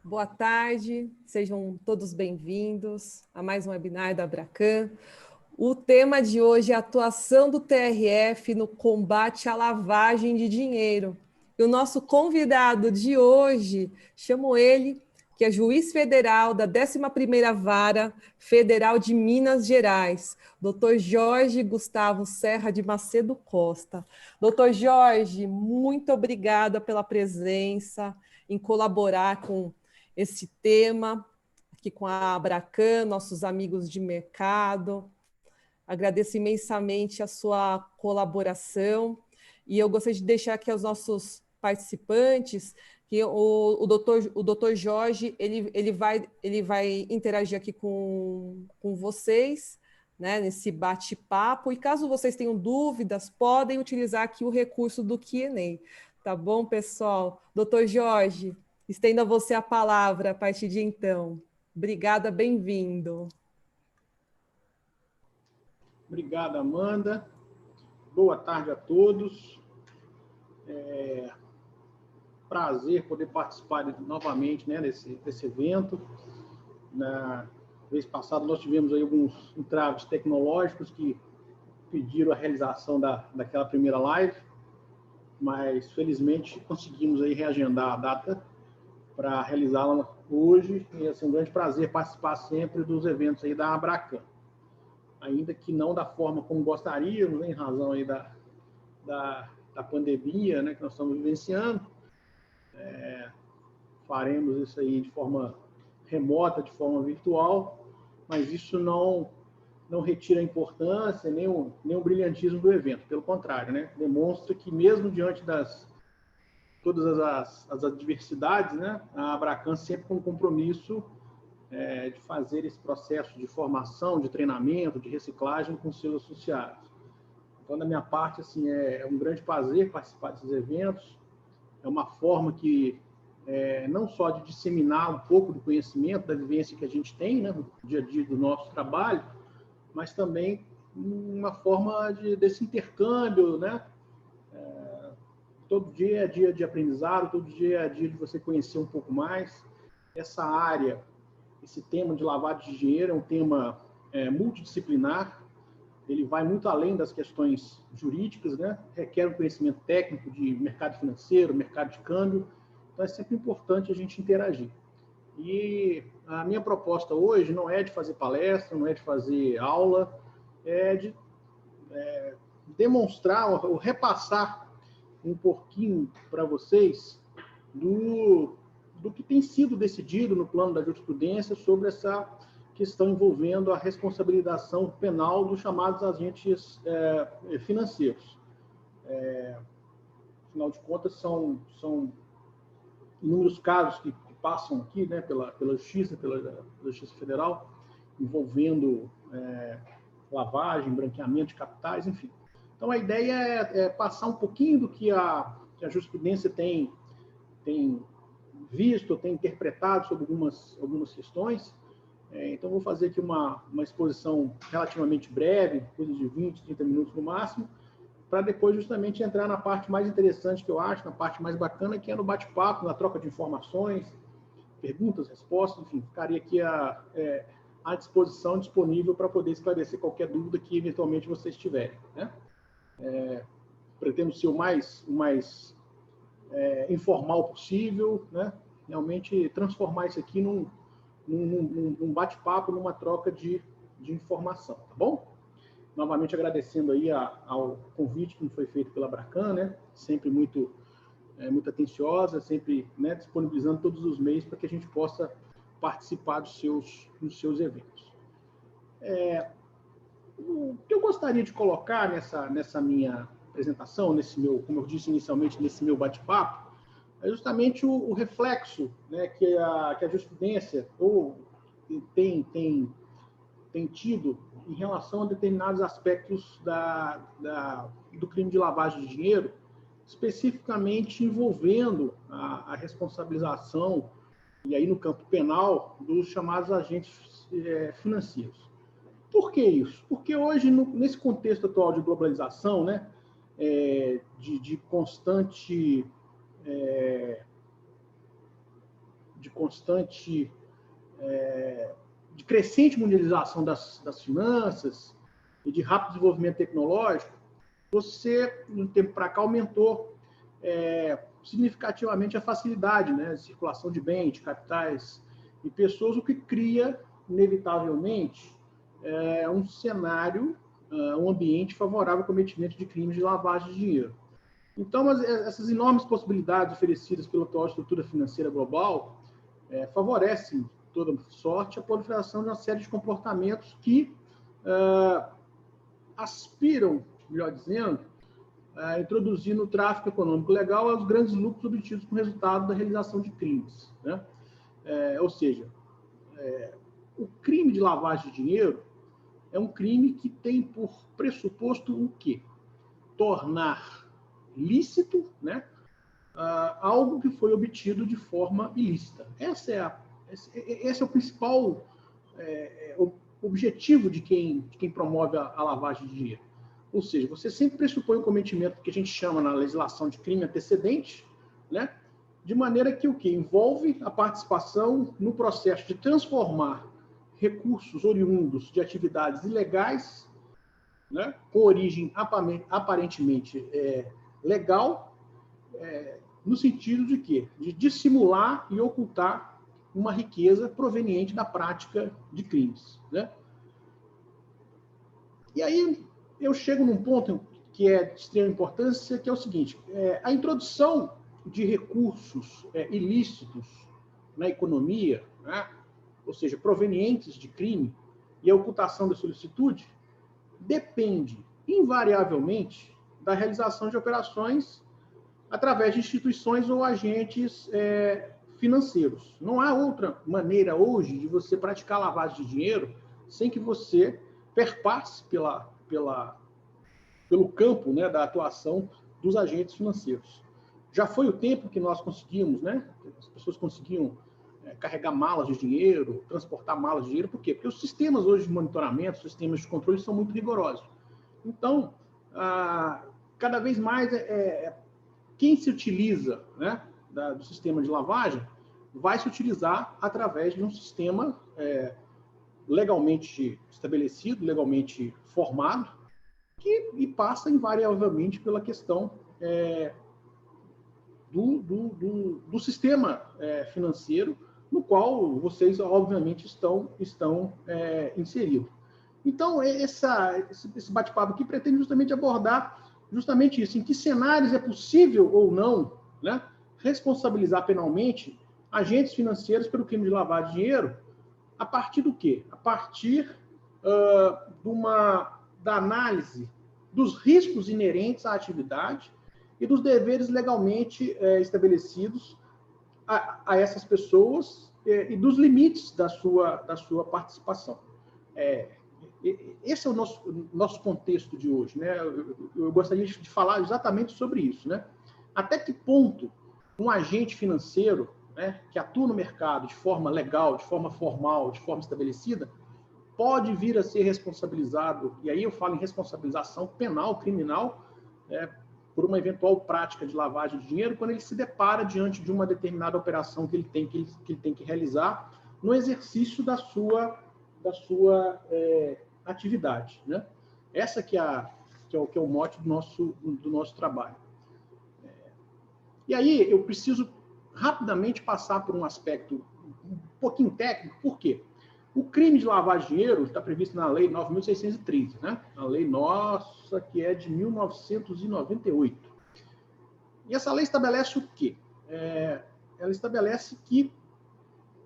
Boa tarde, sejam todos bem-vindos a mais um webinar da Abracan. O tema de hoje é a atuação do TRF no combate à lavagem de dinheiro. E o nosso convidado de hoje, chamo ele, que é juiz federal da 11ª Vara Federal de Minas Gerais, Dr. Jorge Gustavo Serra de Macedo Costa. Dr. Jorge, muito obrigada pela presença, em colaborar com esse tema, aqui com a Abracan, nossos amigos de mercado. Agradeço imensamente a sua colaboração e eu gostaria de deixar aqui aos nossos participantes que o doutor Jorge ele vai interagir aqui com vocês, né, nesse bate-papo, e caso vocês tenham dúvidas, podem utilizar aqui o recurso do Q&A. Tá bom, pessoal? Doutor Jorge, estendo a você a palavra a partir de então. Obrigada, bem-vindo. Obrigado, Amanda. Boa tarde a todos. Prazer poder participar novamente, né, desse evento. Na vez passada, nós tivemos aí alguns entraves tecnológicos que pediram a realização daquela primeira live, mas felizmente conseguimos aí reagendar a data para realizá-la hoje. E é um grande prazer participar sempre dos eventos aí da Abracan, ainda que não da forma como gostaríamos, né, em razão aí da pandemia, né, que nós estamos vivenciando. Faremos isso aí de forma remota, de forma virtual, mas isso não retira a importância nem o brilhantismo do evento. Pelo contrário, né, demonstra que mesmo diante todas as adversidades, né, a Abracan sempre com compromisso de fazer esse processo de formação, de treinamento, de reciclagem com seus associados. Então, da minha parte, assim, é um grande prazer participar desses eventos. É uma forma que não só de disseminar um pouco do conhecimento, da vivência que a gente tem, né, no dia a dia do nosso trabalho, mas também uma forma desse intercâmbio, né? Todo dia é dia de aprendizado, todo dia é dia de você conhecer um pouco mais. Essa área, esse tema de lavagem de dinheiro é um tema multidisciplinar. Ele vai muito além das questões jurídicas, né? Requer um conhecimento técnico de mercado financeiro, mercado de câmbio. Então, é sempre importante a gente interagir. E a minha proposta hoje não é de fazer palestra, não é de fazer aula, é de demonstrar ou repassar um pouquinho para vocês do que tem sido decidido no plano da jurisprudência sobre essa questão envolvendo a responsabilização penal dos chamados agentes financeiros. Afinal de contas, são inúmeros casos que passam aqui, né, pela Justiça, pela Justiça Federal, envolvendo lavagem, branqueamento de capitais, enfim. Então, a ideia é passar um pouquinho do que a jurisprudência tem visto, tem interpretado sobre algumas questões. Então, vou fazer aqui uma exposição relativamente breve, coisa de 20, 30 minutos no máximo, para depois justamente entrar na parte mais interessante que eu acho, na parte mais bacana, que é no bate-papo, na troca de informações, perguntas, respostas, enfim, ficaria aqui à disposição, disponível para poder esclarecer qualquer dúvida que eventualmente vocês tiverem, né? Pretendo ser o mais informal possível, né? Realmente transformar isso aqui num bate-papo, numa troca de informação, tá bom? Novamente agradecendo aí ao convite que me foi feito pela Abracan, né? Sempre muito atenciosa, sempre, né, disponibilizando todos os meios para que a gente possa participar dos seus eventos. O que eu gostaria de colocar nessa minha apresentação, como eu disse inicialmente, nesse meu bate-papo, é justamente o reflexo, né, que a jurisprudência tem tido em relação a determinados aspectos do crime de lavagem de dinheiro, especificamente envolvendo a responsabilização, e aí no campo penal, dos chamados agentes financeiros. Por que isso? Porque hoje, nesse contexto atual de globalização, né, de constante de constante, de crescente mundialização das finanças e de rápido desenvolvimento tecnológico, você, de um tempo para cá, aumentou significativamente a facilidade, né, de circulação de bens, de capitais e pessoas, o que cria, inevitavelmente, um cenário, um ambiente favorável ao cometimento de crimes de lavagem de dinheiro. Então, essas enormes possibilidades oferecidas pela atual estrutura financeira global favorecem, toda sorte, a proliferação de uma série de comportamentos que aspiram, melhor dizendo, a introduzir no tráfico econômico legal os grandes lucros obtidos com o resultado da realização de crimes, né? Ou seja, o crime de lavagem de dinheiro é um crime que tem por pressuposto o quê? Tornar lícito, né, algo que foi obtido de forma ilícita. Esse é o principal objetivo de quem promove a lavagem de dinheiro. Ou seja, você sempre pressupõe o cometimento que a gente chama na legislação de crime antecedente, né, de maneira que o que envolve a participação no processo de transformar recursos oriundos de atividades ilegais, né, com origem aparentemente legal, no sentido de quê? De dissimular e ocultar uma riqueza proveniente da prática de crimes, né? E aí eu chego num ponto que é de extrema importância, que é o seguinte: a introdução de recursos ilícitos na economia, né, ou seja, provenientes de crime, e a ocultação da solicitude, depende, invariavelmente, da realização de operações através de instituições ou agentes financeiros. Não há outra maneira hoje de você praticar lavagem de dinheiro sem que você perpasse pelo campo, né, da atuação dos agentes financeiros. Já foi o tempo que nós conseguimos, né, as pessoas conseguiam carregar malas de dinheiro, transportar malas de dinheiro. Por quê? Porque os sistemas hoje de monitoramento, os sistemas de controle são muito rigorosos. Então, cada vez mais quem se utiliza, né, do sistema de lavagem vai se utilizar através de um sistema legalmente estabelecido, legalmente formado, e passa invariavelmente pela questão do sistema financeiro no qual vocês, obviamente, estão inseridos. Então, esse bate-papo aqui pretende justamente abordar justamente isso: em que cenários é possível ou não, né, responsabilizar penalmente agentes financeiros pelo crime de lavagem de dinheiro, a partir do quê? A partir da análise dos riscos inerentes à atividade e dos deveres legalmente estabelecidos a essas pessoas e dos limites da sua participação. Esse é o nosso contexto de hoje, né? Eu gostaria de falar exatamente sobre isso, né? Até que ponto um agente financeiro, né, que atua no mercado de forma legal, de forma formal, de forma estabelecida, pode vir a ser responsabilizado, e aí eu falo em responsabilização penal, criminal, por uma eventual prática de lavagem de dinheiro, quando ele se depara diante de uma determinada operação que ele tem que realizar no exercício da sua atividade, né? Essa que é o mote do nosso trabalho. E aí eu preciso rapidamente passar por um aspecto um pouquinho técnico. Por quê? O crime de lavagem de dinheiro está previsto na Lei 9.613, né? A lei nossa, que é de 1998. E essa lei estabelece o quê? Ela estabelece que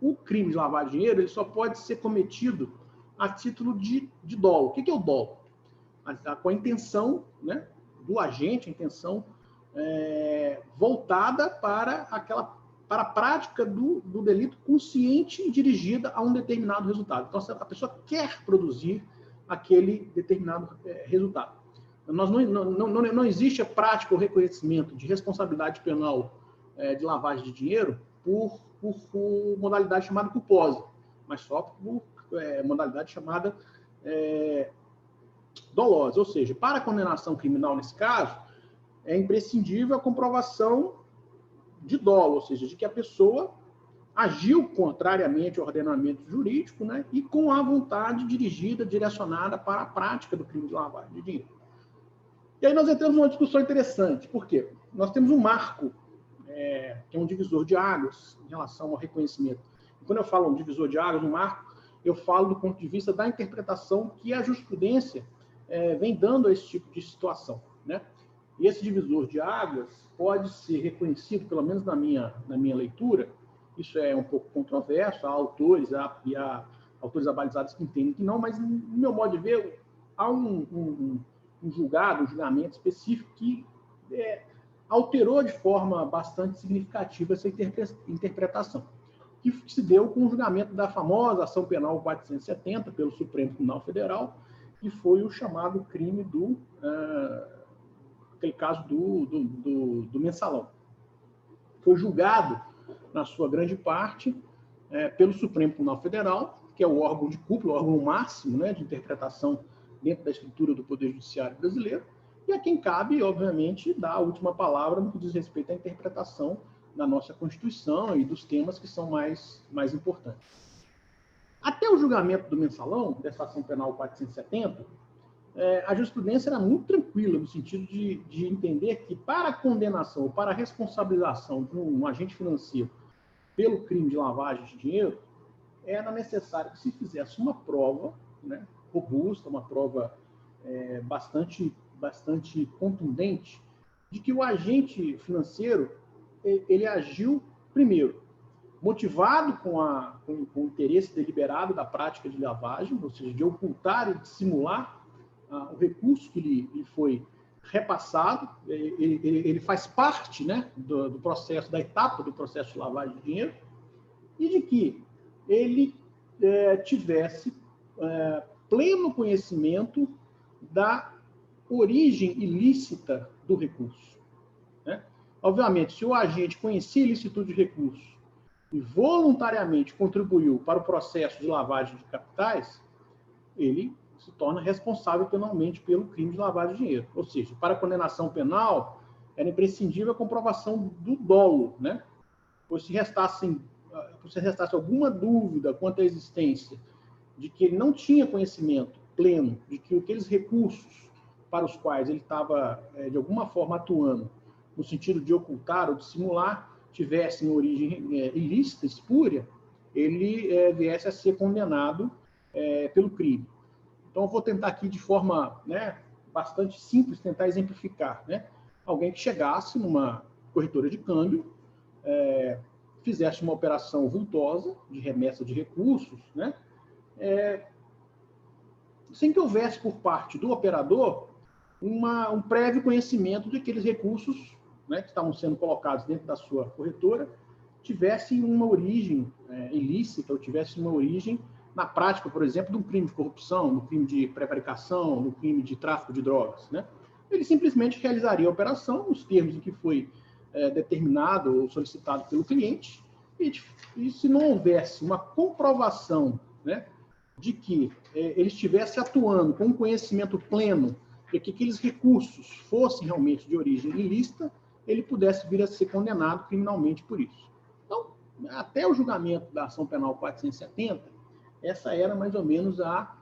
o crime de lavagem de dinheiro ele só pode ser cometido a título de dolo. O que é o dolo? Com a intenção, né, do agente, a intenção voltada para a prática do delito consciente e dirigida a um determinado resultado. Então, a pessoa quer produzir aquele determinado resultado. Não existe a prática ou reconhecimento de responsabilidade penal de lavagem de dinheiro por modalidade chamada culposa, mas só por modalidade chamada dolosa. Ou seja, para a condenação criminal nesse caso, é imprescindível a comprovação de dolo, ou seja, de que a pessoa agiu contrariamente ao ordenamento jurídico, né, e com a vontade dirigida, direcionada para a prática do crime de lavagem de dinheiro. E aí nós entramos numa discussão interessante. Por quê? Nós temos um marco, que é um divisor de águas em relação ao reconhecimento. E quando eu falo um divisor de águas, um marco, eu falo do ponto de vista da interpretação que a jurisprudência vem dando a esse tipo de situação, né? E esse divisor de águas pode ser reconhecido, pelo menos na minha leitura, isso é um pouco controverso, há autores autores abalizados que entendem que não, mas, no meu modo de ver, há um julgamento específico que alterou de forma bastante significativa essa interpretação, que se deu com o julgamento da famosa ação penal 470 pelo Supremo Tribunal Federal, que foi o chamado crime aquele caso do mensalão. Foi julgado, na sua grande parte, pelo Supremo Tribunal Federal, que é o órgão de cúpula, o órgão máximo, né, de interpretação dentro da estrutura do Poder Judiciário brasileiro, e a quem cabe, obviamente, dar a última palavra no que diz respeito à interpretação da nossa Constituição e dos temas que são mais importantes. Até o julgamento do mensalão, dessa ação penal 470, a jurisprudência era muito tranquila, no sentido de entender que, para a condenação ou para a responsabilização de um agente financeiro pelo crime de lavagem de dinheiro, era necessário que se fizesse uma prova, né, robusta, uma prova bastante contundente, de que o agente financeiro ele agiu, primeiro, motivado com o interesse deliberado da prática de lavagem, ou seja, de ocultar e dissimular o recurso que lhe foi repassado. Ele faz parte, né, do processo, da etapa do processo de lavagem de dinheiro, e de que ele tivesse pleno conhecimento da origem ilícita do recurso, né? Obviamente, se o agente conhecia a ilicitude de recurso e voluntariamente contribuiu para o processo de lavagem de capitais, ele se torna responsável penalmente pelo crime de lavagem de dinheiro. Ou seja, para a condenação penal, era imprescindível a comprovação do dolo, né? Pois se restasse alguma dúvida quanto à existência de que ele não tinha conhecimento pleno de que aqueles recursos para os quais ele estava, de alguma forma, atuando, no sentido de ocultar ou dissimular, tivessem origem ilícita, espúria, ele viesse a ser condenado pelo crime. Então, eu vou tentar aqui, de forma, né, bastante simples, tentar exemplificar, né? Alguém que chegasse numa corretora de câmbio, fizesse uma operação vultosa de remessa de recursos, né? Sem que houvesse, por parte do operador, um prévio conhecimento de que aqueles recursos, né, que estavam sendo colocados dentro da sua corretora tivessem uma origem ilícita, ou tivessem uma origem na prática, por exemplo, de um crime de corrupção, no crime de prevaricação, no crime de tráfico de drogas, né? Ele simplesmente realizaria a operação nos termos em que foi determinado ou solicitado pelo cliente, e se não houvesse uma comprovação, né, de que ele estivesse atuando com conhecimento pleno de que aqueles recursos fossem realmente de origem ilícita, ele pudesse vir a ser condenado criminalmente por isso. Então, até o julgamento da ação penal 470, essa era mais ou menos a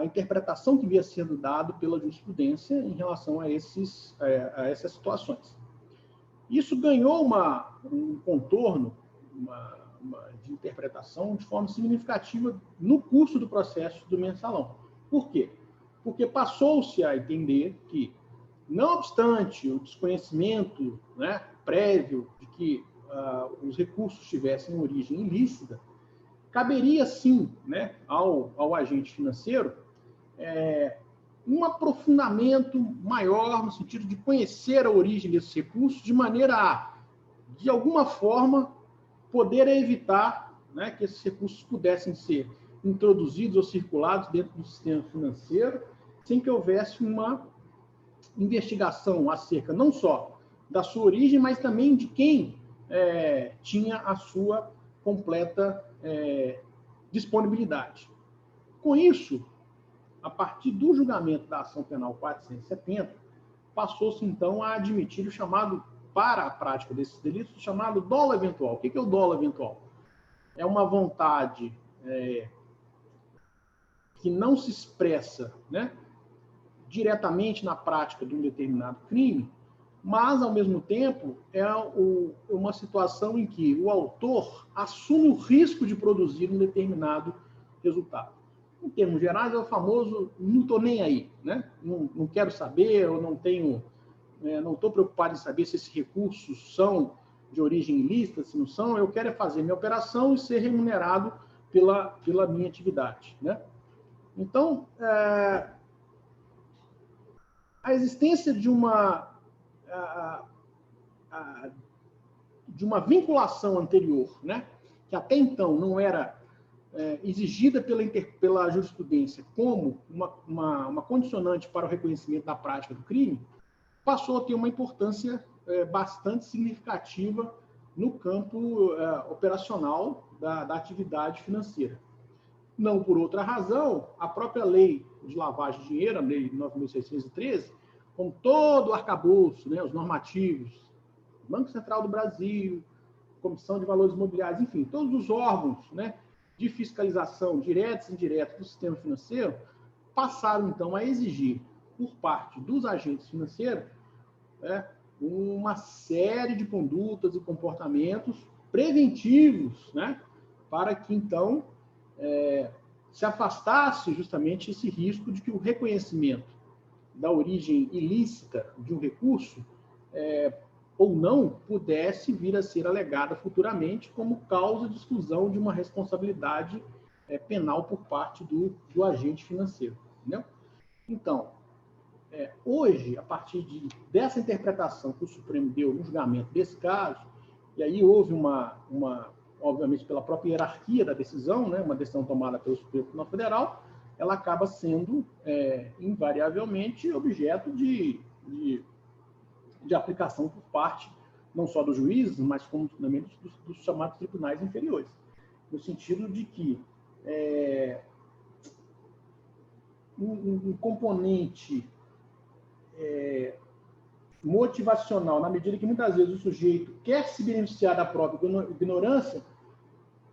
interpretação que vinha sendo dada pela jurisprudência em relação a essas situações. Isso ganhou um contorno, de interpretação de forma significativa no curso do processo do mensalão. Por quê? Porque passou-se a entender que, não obstante o desconhecimento, né, prévio de que os recursos tivessem origem ilícita, caberia sim, né, ao agente financeiro um aprofundamento maior no sentido de conhecer a origem desses recursos, de maneira a, de alguma forma, poder evitar, né, que esses recursos pudessem ser introduzidos ou circulados dentro do sistema financeiro, sem que houvesse uma investigação acerca não só da sua origem, mas também de quem tinha a sua completa disponibilidade. Com isso, a partir do julgamento da ação penal 470, passou-se então a admitir o chamado, para a prática desses delitos, o chamado dolo eventual. O que é o dolo eventual? é uma vontade que não se expressa, né, diretamente na prática de um determinado crime, mas, ao mesmo tempo, é uma situação em que o autor assume o risco de produzir um determinado resultado. Em termos gerais, é o famoso não estou nem aí, né? Não quero saber, eu não estou preocupado em saber se esses recursos são de origem ilícita, se não são, eu quero fazer minha operação e ser remunerado pela minha atividade, né? Então, a existência de uma vinculação anterior, né, que até então não era exigida pela jurisprudência como uma condicionante para o reconhecimento da prática do crime, passou a ter uma importância bastante significativa no campo operacional da atividade financeira. Não por outra razão, a própria lei de lavagem de dinheiro, a lei 9.613, com todo o arcabouço, né, os normativos, Banco Central do Brasil, Comissão de Valores Imobiliários, enfim, todos os órgãos, né, de fiscalização, diretos e indiretos do sistema financeiro, passaram, então, a exigir, por parte dos agentes financeiros, uma série de condutas e comportamentos preventivos, né, para que, então, se afastasse justamente esse risco de que o reconhecimento da origem ilícita de um recurso ou não pudesse vir a ser alegada futuramente como causa de exclusão de uma responsabilidade penal por parte do agente financeiro. Entendeu? Então, hoje, a partir dessa interpretação que o Supremo deu no julgamento desse caso, e aí houve obviamente, pela própria hierarquia da decisão, né, uma decisão tomada pelo Supremo Tribunal Federal, ela acaba sendo, invariavelmente, objeto de aplicação por parte, não só dos juízes, mas como também dos chamados tribunais inferiores, no sentido de que um componente motivacional, na medida que muitas vezes o sujeito quer se beneficiar da própria ignorância,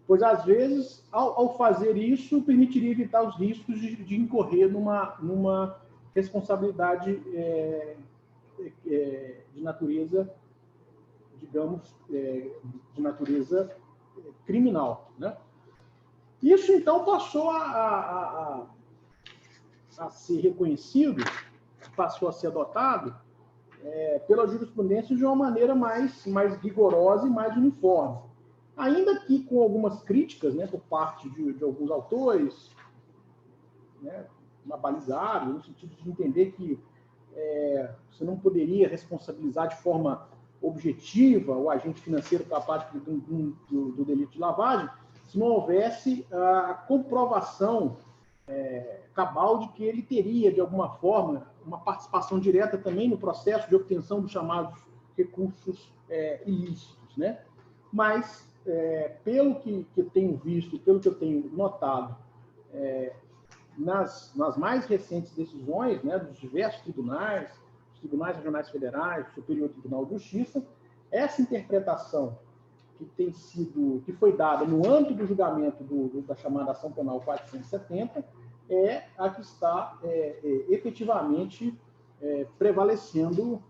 pois às vezes, ao fazer isso, permitiria evitar os riscos de incorrer numa responsabilidade de natureza, digamos, de natureza criminal, né? Isso, então, passou a ser reconhecido, passou a ser adotado pela jurisprudência de uma maneira mais rigorosa e mais uniforme. Ainda que com algumas críticas, né, por parte de alguns autores, né, balizados, no sentido de entender que você não poderia responsabilizar de forma objetiva o agente financeiro capaz do delito de lavagem se não houvesse a comprovação cabal de que ele teria, de alguma forma, uma participação direta também no processo de obtenção dos chamados recursos ilícitos, né? Mas, pelo que eu tenho visto, pelo que eu tenho notado, nas mais recentes decisões, né, dos diversos tribunais, os tribunais regionais federais, o Superior Tribunal de Justiça, essa interpretação que foi dada no âmbito do julgamento da chamada Ação Penal 470 é a que está efetivamente prevalecendo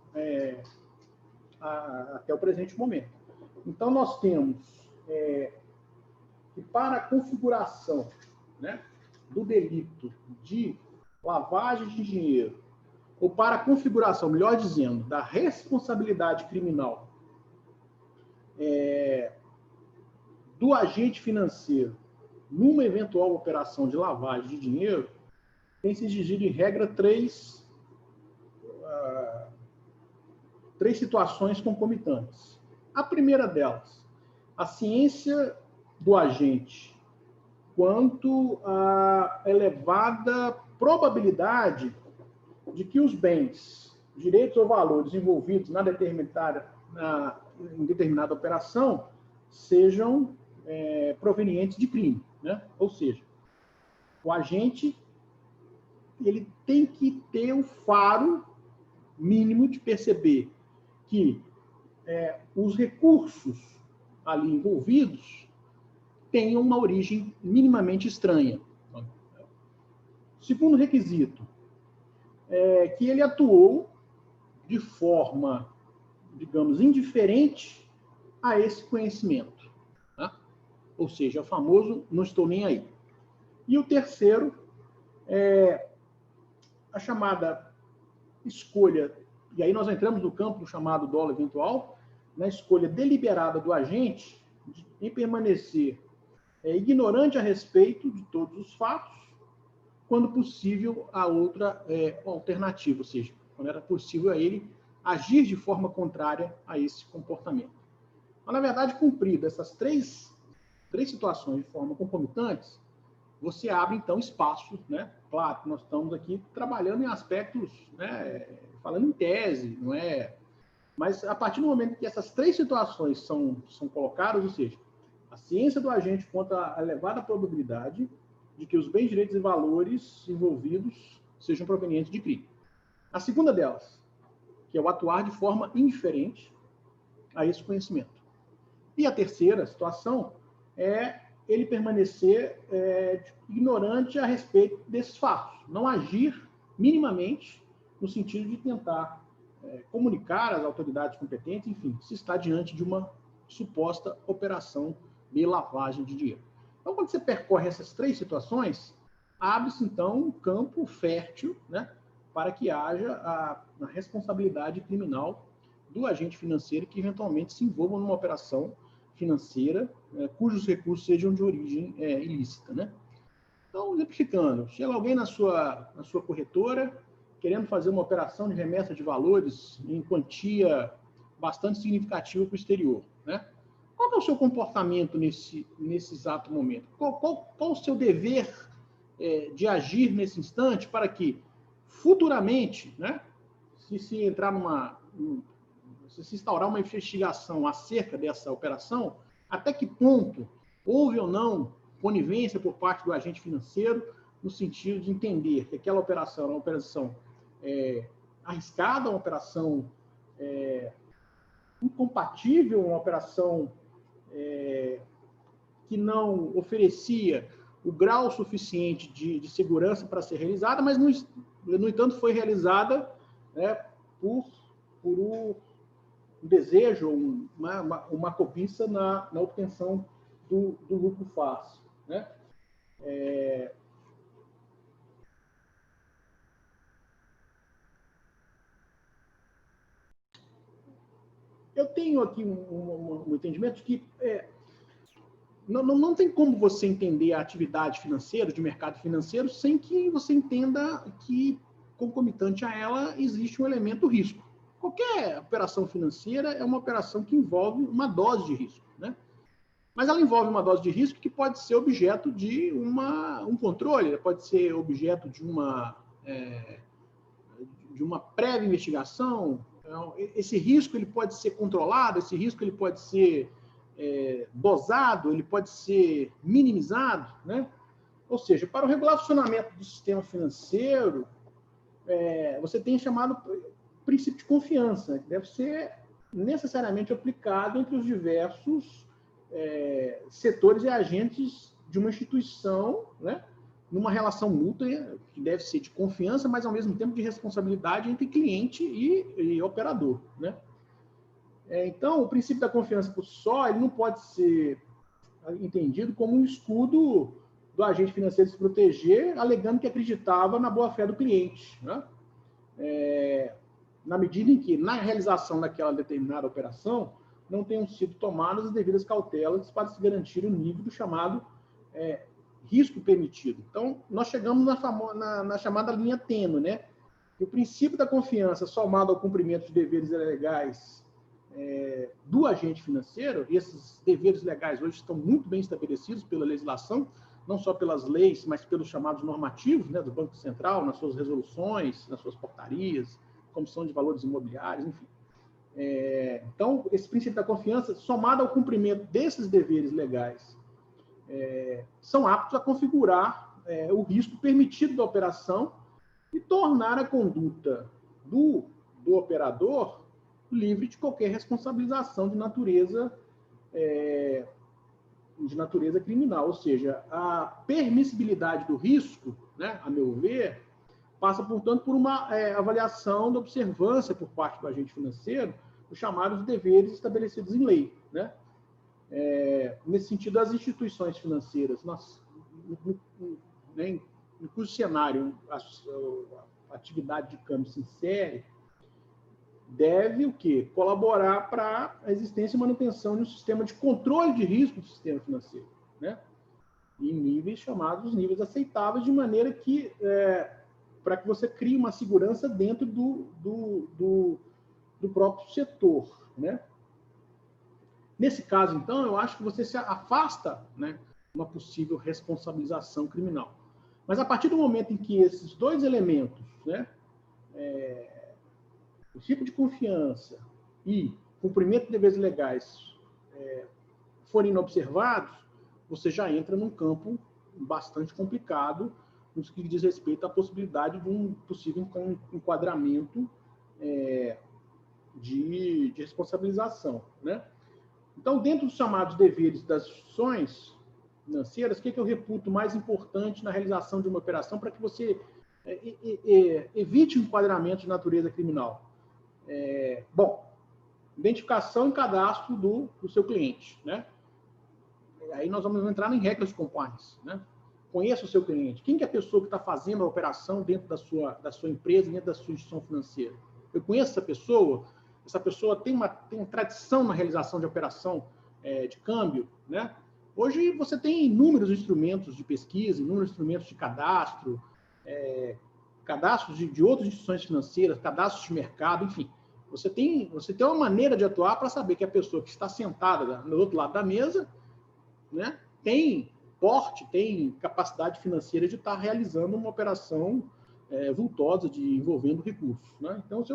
até o presente momento. Então, nós temos que para a configuração, né, do delito de lavagem de dinheiro, ou para a configuração, melhor dizendo, da responsabilidade criminal do agente financeiro numa eventual operação de lavagem de dinheiro, tem se exigido, em regra, três situações concomitantes. A primeira delas, a ciência do agente quanto à elevada probabilidade de que os bens, direitos ou valores envolvidos em determinada operação sejam provenientes de crime, né? Ou seja, o agente ele tem que ter o faro mínimo de perceber que os recursos ali envolvidos tenham uma origem minimamente estranha. Segundo requisito, é que ele atuou de forma, digamos, indiferente a esse conhecimento. Tá? Ou seja, o famoso não estou nem aí. E o terceiro é a chamada escolha, e aí nós entramos no campo do chamado dolo eventual, na escolha deliberada do agente em permanecer ignorante a respeito de todos os fatos, quando possível a outra alternativa, ou seja, quando era possível a ele agir de forma contrária a esse comportamento. Mas, na verdade, cumprido essas três situações de forma concomitantes, você abre, então, espaço, né? Claro que nós estamos aqui trabalhando em aspectos, né, falando em tese, não é? Mas, a partir do momento que essas três situações são colocadas, ou seja, a ciência do agente conta a elevada probabilidade de que os bens, direitos e valores envolvidos sejam provenientes de crime. A segunda delas, que é o atuar de forma indiferente a esse conhecimento. E a terceira situação é ele permanecer ignorante a respeito desses fatos, não agir minimamente no sentido de tentar comunicar às autoridades competentes, enfim, se está diante de uma suposta operação de lavagem de dinheiro. Então, quando você percorre essas três situações, abre-se, então, um campo fértil, né, para que haja a responsabilidade criminal do agente financeiro que, eventualmente, se envolva numa operação financeira cujos recursos sejam de origem ilícita. Né? Então, exemplificando, chega alguém na sua corretora querendo fazer uma operação de remessa de valores em quantia bastante significativa para o exterior. Né? Qual é o seu comportamento nesse exato momento? Qual o seu dever de agir nesse instante para que, futuramente, né, se entrar se instaurar uma investigação acerca dessa operação, até que ponto houve ou não conivência por parte do agente financeiro, no sentido de entender que aquela operação era uma operação arriscada, uma operação incompatível, uma operação que não oferecia o grau suficiente de segurança para ser realizada, mas, no entanto, foi realizada por um desejo, uma cobiça na obtenção do lucro fácil. Né? Eu tenho aqui um entendimento de que não tem como você entender a atividade financeira, de mercado financeiro, sem que você entenda que, concomitante a ela, existe um elemento risco. Qualquer operação financeira é uma operação que envolve uma dose de risco, né? Mas ela envolve uma dose de risco que pode ser objeto de um controle, pode ser objeto de uma prévia investigação. Então, esse risco ele pode ser controlado, esse risco ele pode ser dosado, ele pode ser minimizado, né? Ou seja, para o regular funcionamento do sistema financeiro, você tem chamado princípio de confiança, que deve ser necessariamente aplicado entre os diversos setores e agentes de uma instituição, né? Numa relação mútua que deve ser de confiança, mas ao mesmo tempo de responsabilidade entre cliente e operador, né? Então, o princípio da confiança por si só, ele não pode ser entendido como um escudo do agente financeiro se proteger, alegando que acreditava na boa-fé do cliente, né? Na medida em que, na realização daquela determinada operação, não tenham sido tomadas as devidas cautelas para se garantir o nível do chamado risco permitido. Então, nós chegamos na chamada linha tênue, né? O princípio da confiança, somado ao cumprimento de deveres legais do agente financeiro, e esses deveres legais hoje estão muito bem estabelecidos pela legislação, não só pelas leis, mas pelos chamados normativos, né, do Banco Central, nas suas resoluções, nas suas portarias, Comissão de Valores Imobiliários, enfim. Então, esse princípio da confiança, somado ao cumprimento desses deveres legais, são aptos a configurar o risco permitido da operação e tornar a conduta do operador livre de qualquer responsabilização de natureza de natureza criminal, ou seja, a permissibilidade do risco, né, a meu ver, passa, portanto, por uma avaliação da observância por parte do agente financeiro dos chamados deveres estabelecidos em lei, né? Nesse sentido, as instituições financeiras, em cujo cenário a atividade de câmbio se insere, deve o quê? Colaborar para a existência e manutenção de um sistema de controle de risco do sistema financeiro, né? Em níveis chamados níveis aceitáveis, de maneira que para que você crie uma segurança dentro do próprio setor, né? Nesse caso, então, eu acho que você se afasta, né, de uma possível responsabilização criminal. Mas a partir do momento em que esses dois elementos, né, o tipo de confiança e cumprimento de deveres legais forem inobservados, você já entra num campo bastante complicado no que diz respeito à possibilidade de um possível enquadramento de responsabilização, né? Então, dentro dos chamados deveres das instituições financeiras, o que eu reputo mais importante na realização de uma operação para que você evite o enquadramento de natureza criminal? Bom, identificação e cadastro do seu cliente, né? Aí nós vamos entrar em regras de compliance, né? Conheça o seu cliente. Quem que é a pessoa que está fazendo a operação dentro da sua empresa, dentro da sua instituição financeira? Eu conheço essa pessoa tem tradição na realização de operação de câmbio, né? Hoje você tem inúmeros instrumentos de pesquisa, inúmeros instrumentos de cadastro, cadastros de outras instituições financeiras, cadastros de mercado, enfim. Você tem uma maneira de atuar para saber que a pessoa que está sentada no outro lado da mesa, né, tem porte, tem capacidade financeira de estar realizando uma operação vultosa envolvendo recursos, né? Então, esse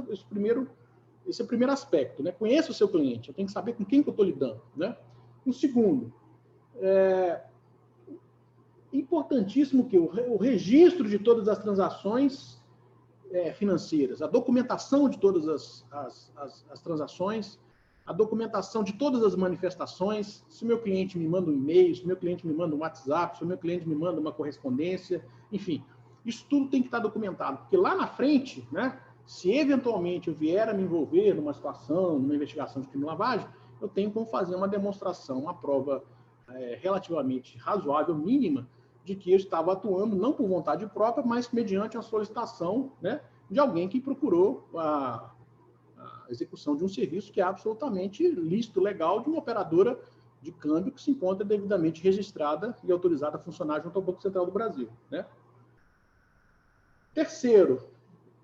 é o primeiro aspecto, né? Conheça o seu cliente, eu tenho que saber com quem que eu estou lidando, né? O segundo, importantíssimo que o registro de todas as transações financeiras, a documentação de todas as transações, a documentação de todas as manifestações. Se o meu cliente me manda um e-mail, se o meu cliente me manda um WhatsApp, se o meu cliente me manda uma correspondência, enfim, isso tudo tem que estar documentado, porque lá na frente, né, se eventualmente eu vier a me envolver numa situação, numa investigação de crime-lavagem, eu tenho como fazer uma demonstração, uma prova relativamente razoável, mínima, de que eu estava atuando não por vontade própria, mas mediante a solicitação, né, de alguém que procurou a execução de um serviço que é absolutamente lícito, legal, de uma operadora de câmbio que se encontra devidamente registrada e autorizada a funcionar junto ao Banco Central do Brasil, né? Terceiro,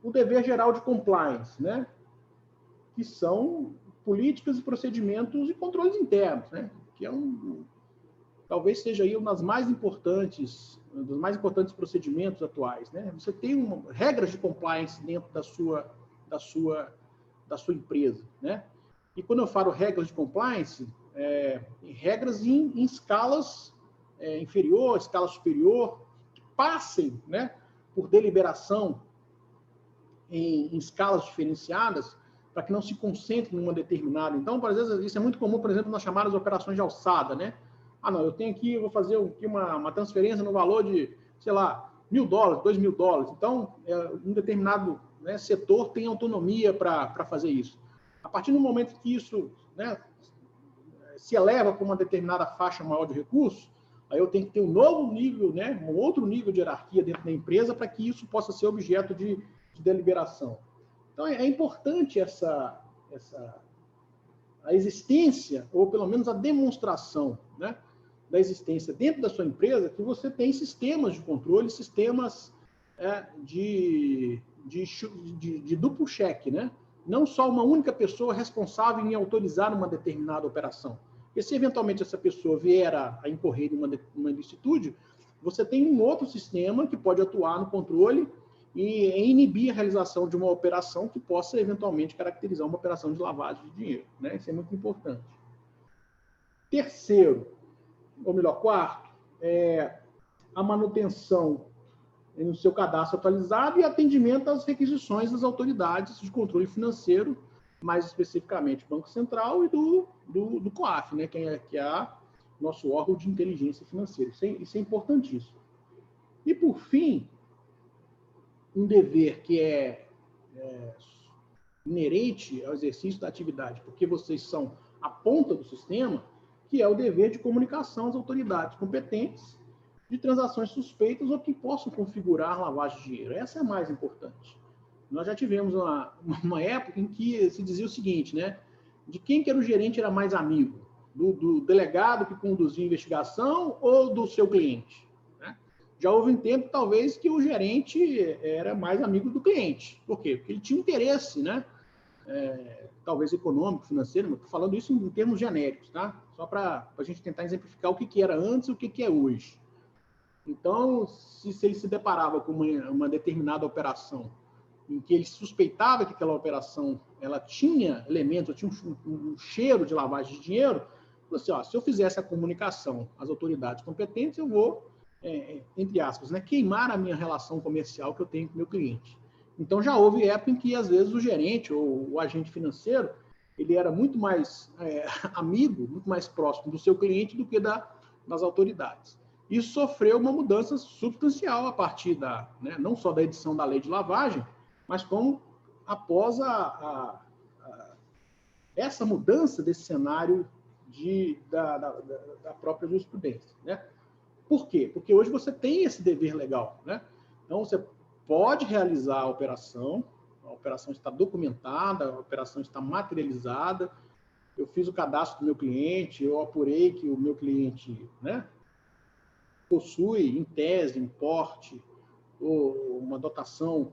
o dever geral de compliance, né? Que são políticas e procedimentos e controles internos, né? Que talvez seja aí dos mais importantes procedimentos atuais, né? Você tem regras de compliance dentro da sua empresa, né? E quando eu falo regras de compliance, regras em escalas inferior, escala superior, que passem, né, por deliberação em escalas diferenciadas, para que não se concentre numa determinada. Então, por exemplo, isso é muito comum, por exemplo, nas chamadas operações de alçada, né? Não, eu vou fazer aqui uma transferência no valor de, sei lá, $1.000, $2.000. Então, um determinado, né, setor tem autonomia para fazer isso. A partir do momento que isso, né, se eleva para uma determinada faixa maior de recursos, aí eu tenho que ter um novo nível, né, um outro nível de hierarquia dentro da empresa para que isso possa ser objeto de deliberação. Então, é importante a existência, ou pelo menos a demonstração, né, da existência dentro da sua empresa, que você tem sistemas de controle, sistemas de duplo cheque, né? Não só uma única pessoa responsável em autorizar uma determinada operação. Porque se eventualmente essa pessoa vier a incorrer em uma ilicitude, você tem um outro sistema que pode atuar no controle e inibir a realização de uma operação que possa eventualmente caracterizar uma operação de lavagem de dinheiro, né? Isso é muito importante. Terceiro, ou melhor, quarto, a manutenção no seu cadastro atualizado e atendimento às requisições das autoridades de controle financeiro, mais especificamente Banco Central e do COAF, né, que é nosso órgão de inteligência financeira. Isso é importantíssimo. E, por fim, um dever que é inerente ao exercício da atividade, porque vocês são a ponta do sistema, que é o dever de comunicação às autoridades competentes de transações suspeitas ou que possam configurar lavagem de dinheiro. Essa é a mais importante. Nós já tivemos uma época em que se dizia o seguinte, né? De quem que era o gerente era mais amigo? Do delegado que conduzia a investigação ou do seu cliente? Né? Já houve um tempo, talvez, que o gerente era mais amigo do cliente. Por quê? Porque ele tinha interesse, né? Talvez econômico, financeiro, mas estou falando isso em termos genéricos, tá? Só para a gente tentar exemplificar o que era antes e o que é hoje. Então, se ele se deparava com uma determinada operação em que ele suspeitava que aquela operação ela tinha elementos, tinha um cheiro de lavagem de dinheiro, falou assim, ó, se eu fizesse a comunicação às autoridades competentes, eu vou, entre aspas, né, queimar a minha relação comercial que eu tenho com o meu cliente. Então, já houve época em que, às vezes, o gerente ou o agente financeiro, ele era muito mais amigo, muito mais próximo do seu cliente do que das autoridades. Isso sofreu uma mudança substancial a partir não só da edição da lei de lavagem, mas como após essa mudança desse cenário da própria jurisprudência. Né? Por quê? Porque hoje você tem esse dever legal. Né? Então, você pode realizar a operação está documentada, a operação está materializada, eu fiz o cadastro do meu cliente, eu apurei que o meu cliente, né, possui, em tese, em porte, ou uma dotação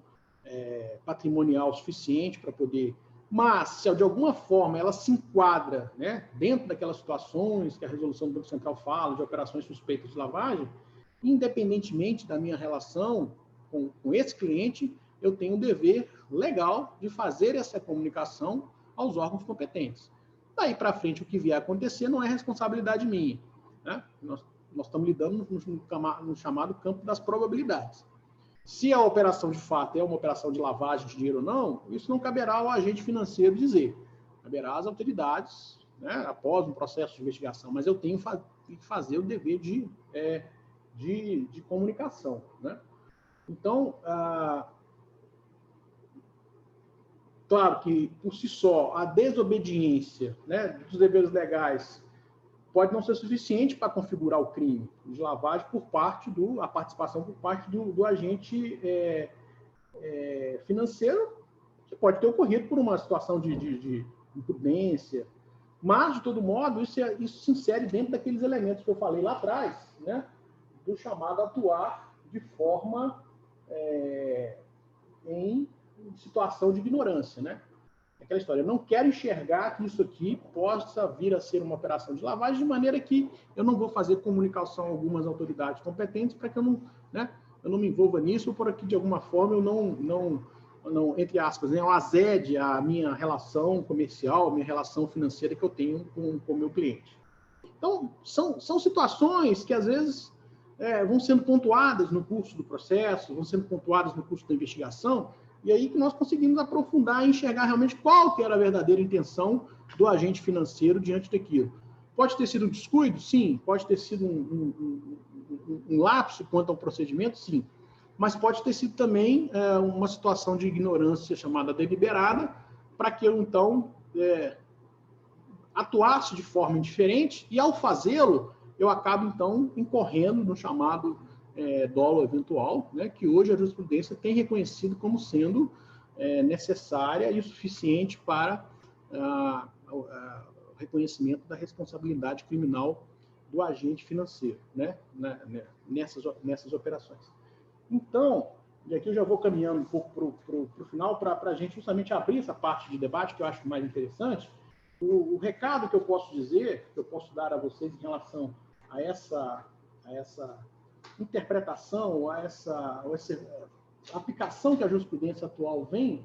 patrimonial suficiente para poder... Mas, se de alguma forma ela se enquadra, né, dentro daquelas situações que a resolução do Banco Central fala, de operações suspeitas de lavagem, independentemente da minha relação com esse cliente, eu tenho um dever legal de fazer essa comunicação aos órgãos competentes. Daí para frente, o que vier a acontecer não é responsabilidade minha. Né? Nós estamos lidando no chamado campo das probabilidades. Se a operação de fato é uma operação de lavagem de dinheiro ou não, isso não caberá ao agente financeiro dizer. Caberá às autoridades, né, após um processo de investigação, mas eu tenho que fazer o dever de comunicação. Né? Então, claro que, por si só, a desobediência, né, dos deveres legais pode não ser suficiente para configurar o crime de lavagem a participação por parte do agente financeiro, que pode ter ocorrido por uma situação de imprudência. Mas, de todo modo, isso se insere dentro daqueles elementos que eu falei lá atrás, né, do chamado atuar de forma em situação de ignorância, né? Aquela história, eu não quero enxergar que isso aqui possa vir a ser uma operação de lavagem, de maneira que eu não vou fazer comunicação a algumas autoridades competentes para que eu não me envolva nisso, ou por aqui, de alguma forma, eu não entre aspas, né, eu azede a minha relação comercial, a minha relação financeira que eu tenho com o meu cliente. Então, são situações que, às vezes, vão sendo pontuadas no curso do processo, vão sendo pontuadas no curso da investigação, e aí que nós conseguimos aprofundar e enxergar realmente qual que era a verdadeira intenção do agente financeiro diante daquilo. Pode ter sido um descuido? Sim. Pode ter sido um lapso quanto ao procedimento? Sim. Mas pode ter sido também uma situação de ignorância chamada deliberada, para que eu, então, atuasse de forma indiferente, e ao fazê-lo, eu acabo, então, incorrendo no chamado dolo eventual, né, que hoje a jurisprudência tem reconhecido como sendo necessária e suficiente para o reconhecimento da responsabilidade criminal do agente financeiro, né, nessas operações. Então, e aqui eu já vou caminhando um pouco para o final, para a gente justamente abrir essa parte de debate, que eu acho mais interessante. O recado que eu posso dizer, que eu posso dar a vocês em relação a essa interpretação, a essa aplicação que a jurisprudência atual vem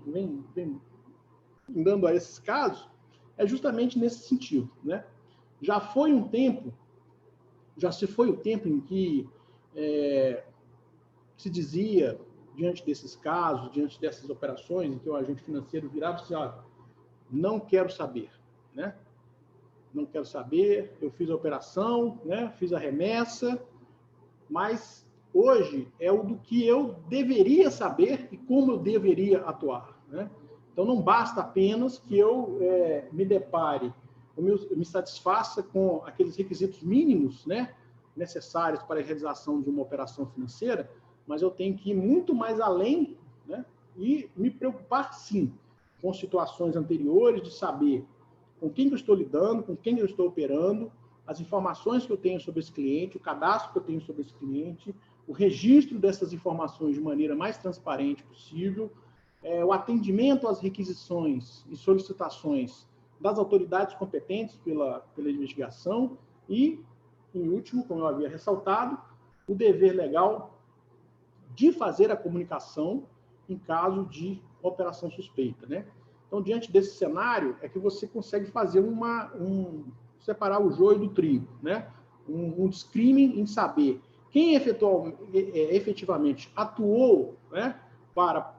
dando a esses casos, é justamente nesse sentido, né? Já se foi o tempo em que se dizia, diante desses casos, diante dessas operações, em que o agente financeiro virava e disse, não quero saber, né? não quero saber, eu fiz a operação, né? Fiz a remessa, mas hoje é o do que eu deveria saber e como eu deveria atuar, né? Então, não basta apenas que eu me depare, eu me satisfaça com aqueles requisitos mínimos, né, necessários para a realização de uma operação financeira, mas eu tenho que ir muito mais além, né, e me preocupar, sim, com situações anteriores, de saber com quem eu estou lidando, com quem eu estou operando, as informações que eu tenho sobre esse cliente, o cadastro que eu tenho sobre esse cliente, o registro dessas informações de maneira mais transparente possível, o atendimento às requisições e solicitações das autoridades competentes pela investigação e, em último, como eu havia ressaltado, o dever legal de fazer a comunicação em caso de operação suspeita, né? Então, diante desse cenário, é que você consegue fazer separar o joio do trigo, né? Um discrimen em saber quem efetivamente atuou, né, para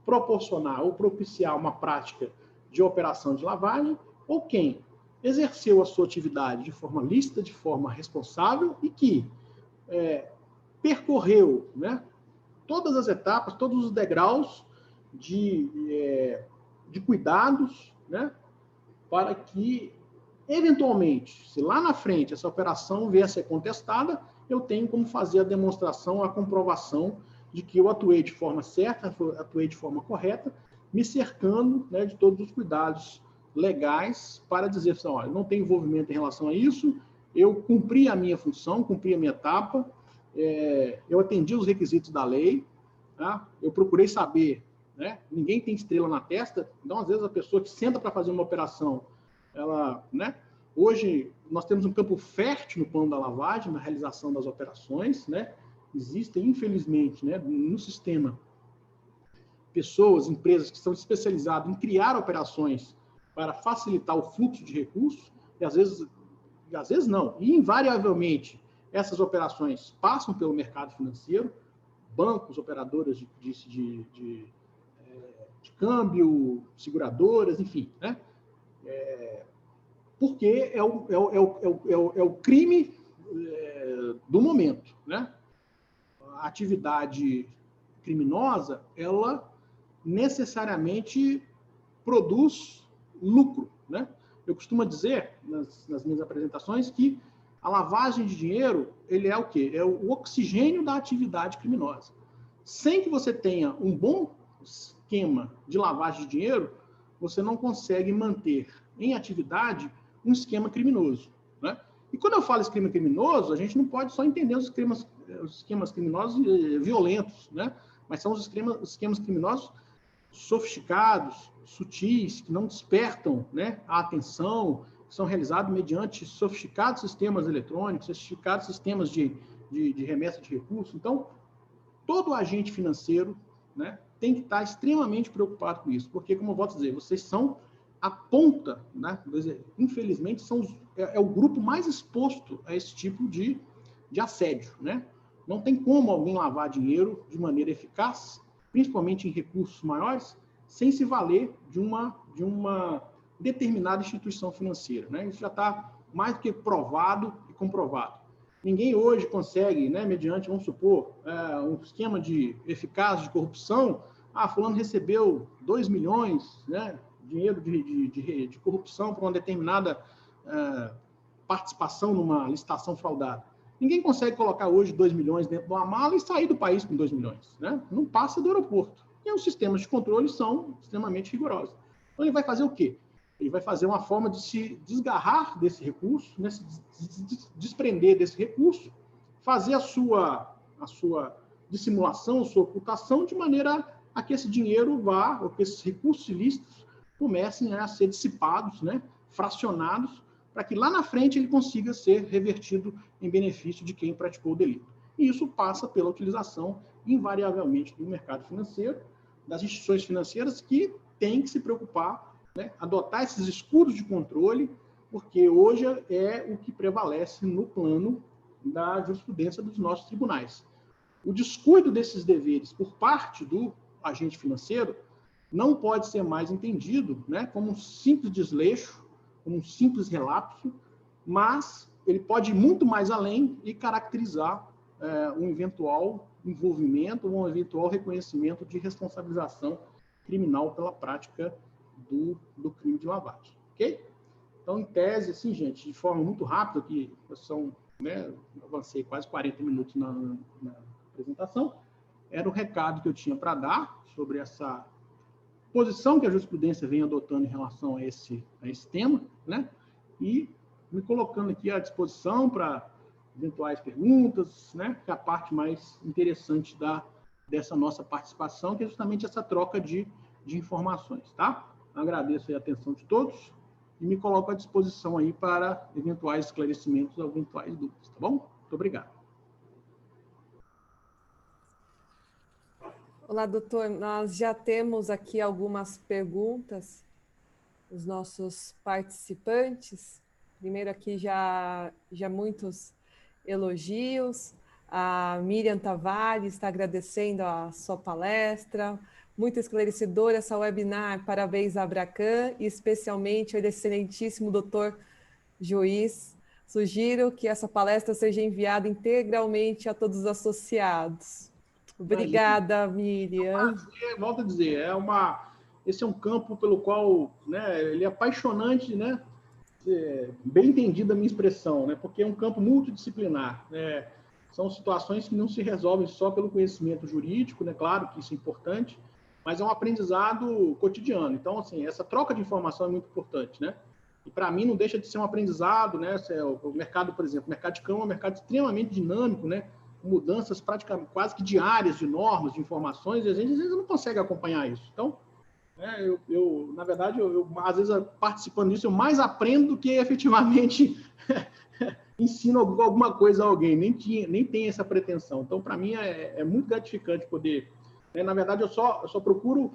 proporcionar ou propiciar uma prática de operação de lavagem, ou quem exerceu a sua atividade de forma lícita, de forma responsável e que percorreu, né, todas as etapas, todos os degraus de cuidados, né, para que, eventualmente, se lá na frente essa operação vier a ser contestada, eu tenho como fazer a demonstração, a comprovação de que eu atuei de forma certa, atuei de forma correta, me cercando, né, de todos os cuidados legais para dizer assim, olha, não tem envolvimento em relação a isso, eu cumpri a minha função, cumpri a minha etapa, eu atendi os requisitos da lei, tá? Eu procurei saber, né? Ninguém tem estrela na testa, então às vezes a pessoa que senta para fazer uma operação, ela, né? Hoje nós temos um campo fértil no plano da lavagem, na realização das operações, né? Existem, infelizmente, né, no sistema, pessoas, empresas que estão especializadas em criar operações para facilitar o fluxo de recursos, e às vezes não, e invariavelmente essas operações passam pelo mercado financeiro, bancos, operadoras de câmbio, seguradoras, enfim, né? Porque é o crime do momento, né? A atividade criminosa, ela necessariamente produz lucro, né? Eu costumo dizer, nas minhas apresentações, que a lavagem de dinheiro, ele é o quê? É o oxigênio da atividade criminosa. Sem que você tenha um bom esquema de lavagem de dinheiro, você não consegue manter em atividade um esquema criminoso, né? E quando eu falo esquema criminoso, a gente não pode só entender os esquemas criminosos violentos, né? Mas são os esquemas criminosos sofisticados, sutis, que não despertam, né, a atenção, que são realizados mediante sofisticados sistemas eletrônicos, sofisticados sistemas de remessa de recursos. Então, todo agente financeiro, né, tem que estar extremamente preocupado com isso, porque, como eu volto a dizer, vocês são a ponta, né, infelizmente, é o grupo mais exposto a esse tipo de assédio, né? Não tem como alguém lavar dinheiro de maneira eficaz, principalmente em recursos maiores, sem se valer de uma determinada instituição financeira, né? Isso já está mais do que provado e comprovado. Ninguém hoje consegue, né, mediante, vamos supor, um esquema eficaz de corrupção, fulano recebeu 2 milhões, né, dinheiro de corrupção por uma determinada participação numa licitação fraudada. Ninguém consegue colocar hoje 2 milhões dentro de uma mala e sair do país com 2 milhões. Né? Não passa do aeroporto. E os sistemas de controle são extremamente rigorosos. Então, ele vai fazer o quê? Ele vai fazer uma forma de se desgarrar desse recurso, né? Se desprender desse recurso, fazer a sua dissimulação, a sua ocultação, de maneira a que esse dinheiro ou que esses recursos ilícitos comecem a ser dissipados, né? Fracionados, para que lá na frente ele consiga ser revertido em benefício de quem praticou o delito. E isso passa pela utilização, invariavelmente, do mercado financeiro, das instituições financeiras que têm que se preocupar, né, adotar esses escudos de controle, porque hoje é o que prevalece no plano da jurisprudência dos nossos tribunais. O descuido desses deveres por parte do agente financeiro não pode ser mais entendido, né, como um simples desleixo como um simples relapso, mas ele pode ir muito mais além e caracterizar um eventual envolvimento, um eventual reconhecimento de responsabilização criminal pela prática do crime de lavagem, ok? Então, em tese, assim, gente, de forma muito rápida, que são, né, avancei quase 40 minutos na apresentação, era o recado que eu tinha para dar sobre essa posição que a jurisprudência vem adotando em relação a esse tema, né? E me colocando aqui à disposição para eventuais perguntas, né? Que é a parte mais interessante dessa nossa participação, que é justamente essa troca de informações, tá? Agradeço a atenção de todos e me coloco à disposição aí para eventuais esclarecimentos ou eventuais dúvidas, tá bom? Muito obrigado. Olá, doutor. Nós já temos aqui algumas perguntas dos nossos participantes. Primeiro aqui já muitos elogios. A Miriam Tavares está agradecendo a sua palestra. Muito esclarecedora essa webinar. Parabéns à Abracan e especialmente ao excelentíssimo doutor juiz. Sugiro que essa palestra seja enviada integralmente a todos os associados. Obrigada, Miriam. Volto a dizer, esse é um campo pelo qual, né, ele é apaixonante, né, bem entendida a minha expressão, né, porque é um campo multidisciplinar. Né, são situações que não se resolvem só pelo conhecimento jurídico, né, claro que isso é importante, mas é um aprendizado cotidiano. Então, assim, essa troca de informação é muito importante, né? E para mim não deixa de ser um aprendizado, né? O mercado, por exemplo, o mercado de cama é um mercado extremamente dinâmico, né? Mudanças praticamente quase que diárias de normas, de informações, e a gente às vezes não consegue acompanhar isso. Então, na verdade, às vezes participando disso, eu mais aprendo do que efetivamente ensino alguma coisa a alguém, nem tem essa pretensão. Então, para mim, é muito gratificante poder... Né, na verdade, eu só procuro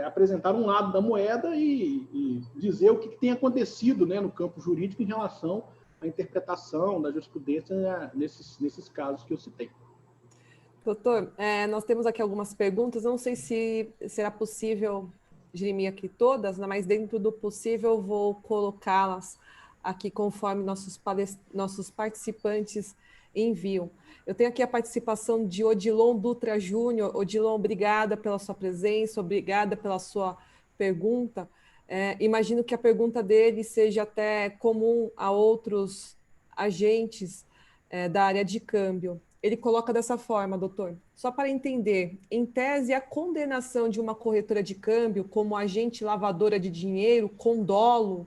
apresentar um lado da moeda e dizer o que tem acontecido, né, no campo jurídico em relação à interpretação da jurisprudência nesses casos que eu citei. Doutor, nós temos aqui algumas perguntas, não sei se será possível dirimir aqui todas, né, mas dentro do possível eu vou colocá-las aqui conforme nossos participantes enviam. Eu tenho aqui a participação de Odilon Dutra Júnior. Odilon, obrigada pela sua presença, obrigada pela sua pergunta. Imagino que a pergunta dele seja até comum a outros agentes da área de câmbio. Ele coloca dessa forma, doutor, só para entender, em tese, a condenação de uma corretora de câmbio como agente lavadora de dinheiro com dolo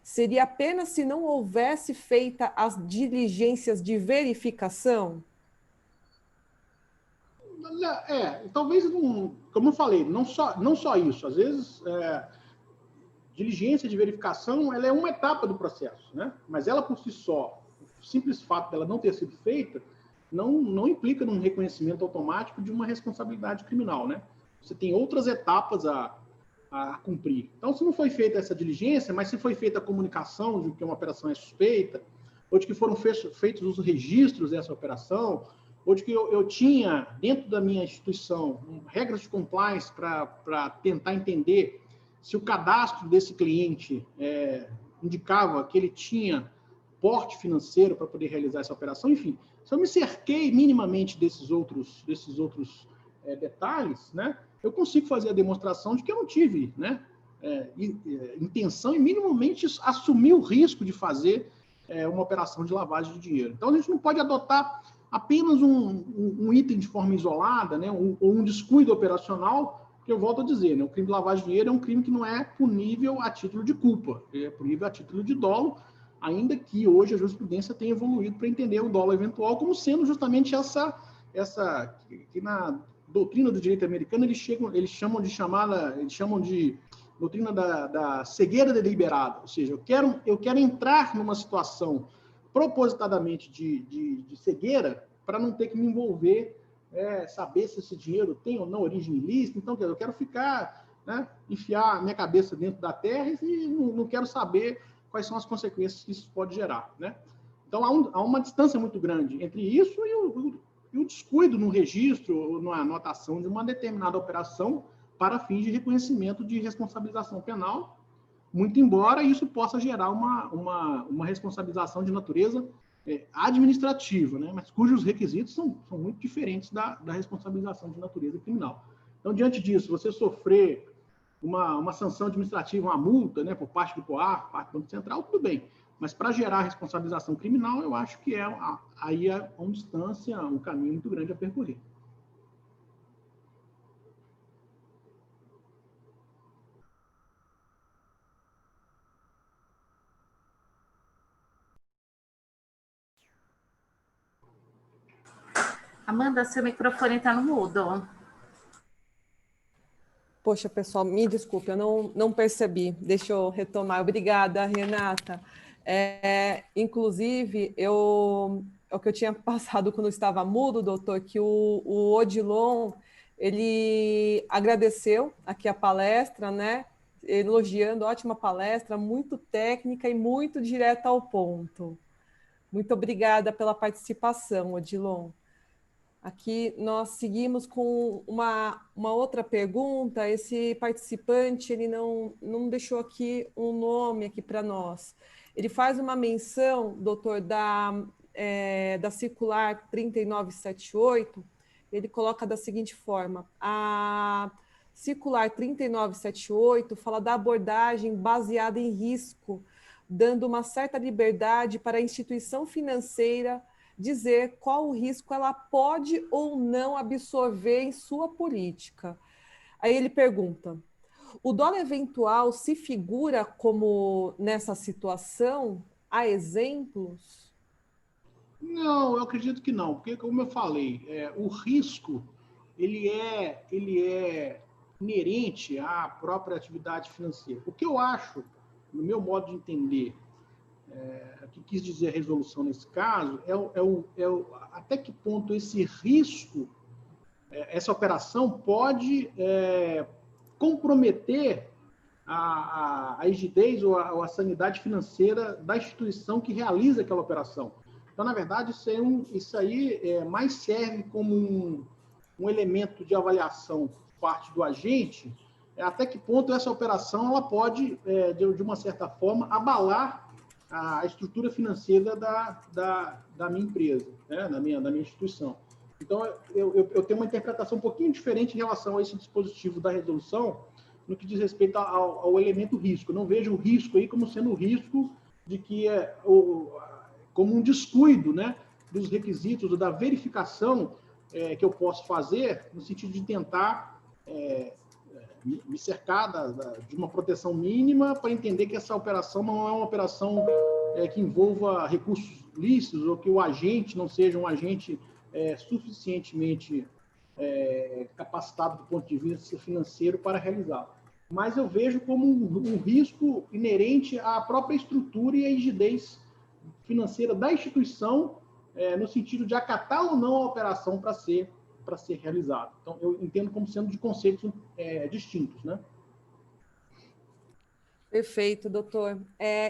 seria apenas se não houvesse feita as diligências de verificação? Talvez, como eu falei, não só isso. Às vezes, diligência de verificação ela é uma etapa do processo, né? Mas ela por si só, o simples fato dela não ter sido feita, não implica num reconhecimento automático de uma responsabilidade criminal, né? Você tem outras etapas a cumprir. Então, se não foi feita essa diligência, mas se foi feita a comunicação de que uma operação é suspeita, ou de que foram feitos os registros dessa operação, ou de que eu tinha, dentro da minha instituição, regras de compliance para tentar entender se o cadastro desse cliente indicava que ele tinha porte financeiro para poder realizar essa operação, enfim, se eu me cerquei minimamente desses outros detalhes, né, eu consigo fazer a demonstração de que eu não tive, né, intenção e minimamente assumir o risco de fazer uma operação de lavagem de dinheiro. Então, a gente não pode adotar apenas um item de forma isolada, né, ou um descuido operacional, que eu volto a dizer, né, o crime de lavagem de dinheiro é um crime que não é punível a título de culpa, é punível a título de dolo, ainda que hoje a jurisprudência tenha evoluído para entender o dolo eventual como sendo justamente essa que na doutrina do direito americano eles chamam de doutrina da cegueira deliberada, ou seja, eu quero entrar numa situação propositadamente de cegueira para não ter que me envolver, saber se esse dinheiro tem ou não origem ilícita. Então, eu quero ficar, né, enfiar minha cabeça dentro da terra e não quero saber quais são as consequências que isso pode gerar, né? Então, há uma distância muito grande entre isso e o descuido no registro ou na anotação de uma determinada operação para fins de reconhecimento de responsabilização penal, muito embora isso possa gerar uma responsabilização de natureza administrativa, né? Mas cujos requisitos são muito diferentes da responsabilização de natureza criminal. Então, diante disso, você sofrer uma sanção administrativa, uma multa, né, por parte do COAF, por parte do Banco Central, tudo bem. Mas para gerar responsabilização criminal, eu acho que aí é uma distância, um caminho muito grande a percorrer. Amanda, seu microfone está no mudo. Poxa, pessoal, me desculpe, eu não percebi. Deixa eu retomar. Obrigada, Renata. Inclusive, é o que eu tinha passado quando eu estava mudo, doutor, que o Odilon, ele agradeceu aqui a palestra, né? Elogiando, ótima palestra, muito técnica e muito direta ao ponto. Muito obrigada pela participação, Odilon. Aqui nós seguimos com uma outra pergunta. Esse participante ele não deixou aqui um nome aqui para nós. Ele faz uma menção, doutor, da circular 3978. Ele coloca da seguinte forma: a circular 3978 fala da abordagem baseada em risco, dando uma certa liberdade para a instituição financeira dizer qual o risco ela pode ou não absorver em sua política. Aí ele pergunta: o dólar eventual se figura como nessa situação? Há exemplos? Não, eu acredito que não, porque, como eu falei, o risco ele é inerente à própria atividade financeira. O que eu acho, no meu modo de entender, o que quis dizer a resolução nesse caso, até que ponto esse risco, essa operação pode comprometer a rigidez ou a sanidade financeira da instituição que realiza aquela operação. Então, na verdade, isso aí mais serve como um elemento de avaliação por parte do agente, até que ponto essa operação ela pode, de uma certa forma, abalar a estrutura financeira da minha empresa, né? da minha instituição. Então, eu tenho uma interpretação um pouquinho diferente em relação a esse dispositivo da resolução, no que diz respeito ao elemento risco. Eu não vejo o risco aí como sendo o risco de que como um descuido, né, dos requisitos ou da verificação que eu posso fazer no sentido de tentar me cercar de uma proteção mínima para entender que essa operação não é uma operação que envolva recursos lícitos ou que o agente não seja um agente suficientemente capacitado do ponto de vista financeiro para realizá-lo. Mas eu vejo como um risco inerente à própria estrutura e à rigidez financeira da instituição, no sentido de acatar ou não a operação para ser realizada. Então, eu entendo como sendo de conceitos distintos, né? Perfeito, doutor.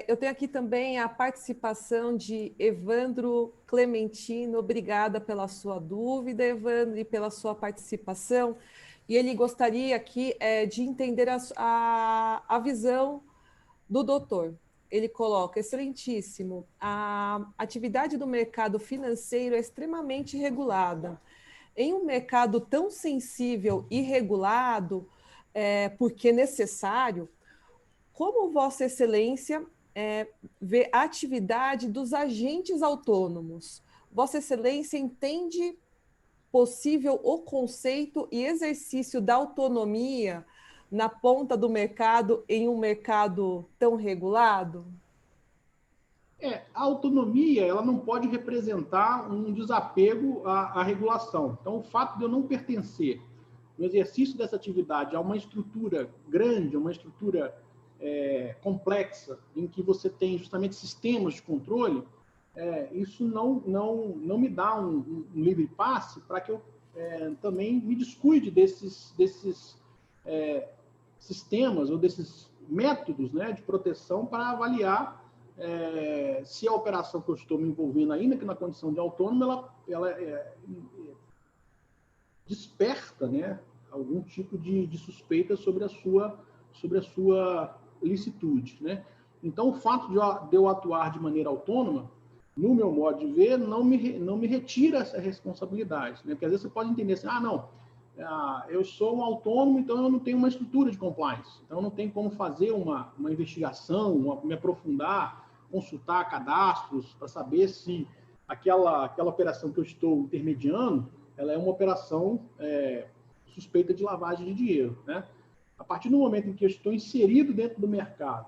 Eu tenho aqui também a participação de Evandro Clementino. Obrigada pela sua dúvida, Evandro, e pela sua participação. E ele gostaria aqui de entender a visão do doutor. Ele coloca: excelentíssimo, a atividade do mercado financeiro é extremamente regulada. Em um mercado tão sensível e regulado, porque necessário, como Vossa Excelência vê a atividade dos agentes autônomos? Vossa Excelência entende possível o conceito e exercício da autonomia na ponta do mercado em um mercado tão regulado? A autonomia ela não pode representar um desapego à regulação. Então, o fato de eu não pertencer no exercício dessa atividade a uma estrutura grande, uma estrutura complexa, em que você tem justamente sistemas de controle, isso não me dá um livre passe para que eu também me descuide desses sistemas ou desses métodos, né, de proteção para avaliar se a operação que eu estou me envolvendo, ainda que na condição de autônomo, ela desperta, né, algum tipo de suspeita sobre a sua licitude, né? Então, o fato de eu atuar de maneira autônoma, no meu modo de ver, não me retira essa responsabilidade, né? Porque às vezes você pode entender assim, eu sou um autônomo, então eu não tenho uma estrutura de compliance, então eu não tenho como fazer uma investigação, me aprofundar, consultar cadastros para saber se aquela operação que eu estou intermediando, ela é uma operação suspeita de lavagem de dinheiro, né? A partir do momento em que eu estou inserido dentro do mercado,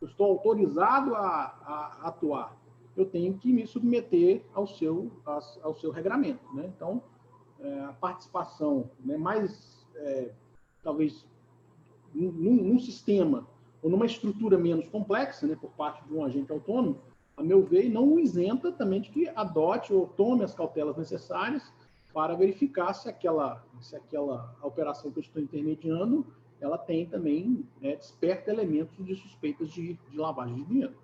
eu estou autorizado a atuar, eu tenho que me submeter ao seu regramento, né? Então, a participação, né, talvez, num sistema ou numa estrutura menos complexa, né, por parte de um agente autônomo, a meu ver, não o isenta também de que adote ou tome as cautelas necessárias para verificar se aquela operação que eu estou intermediando, ela tem também, desperta elementos de suspeitas de lavagem de dinheiro.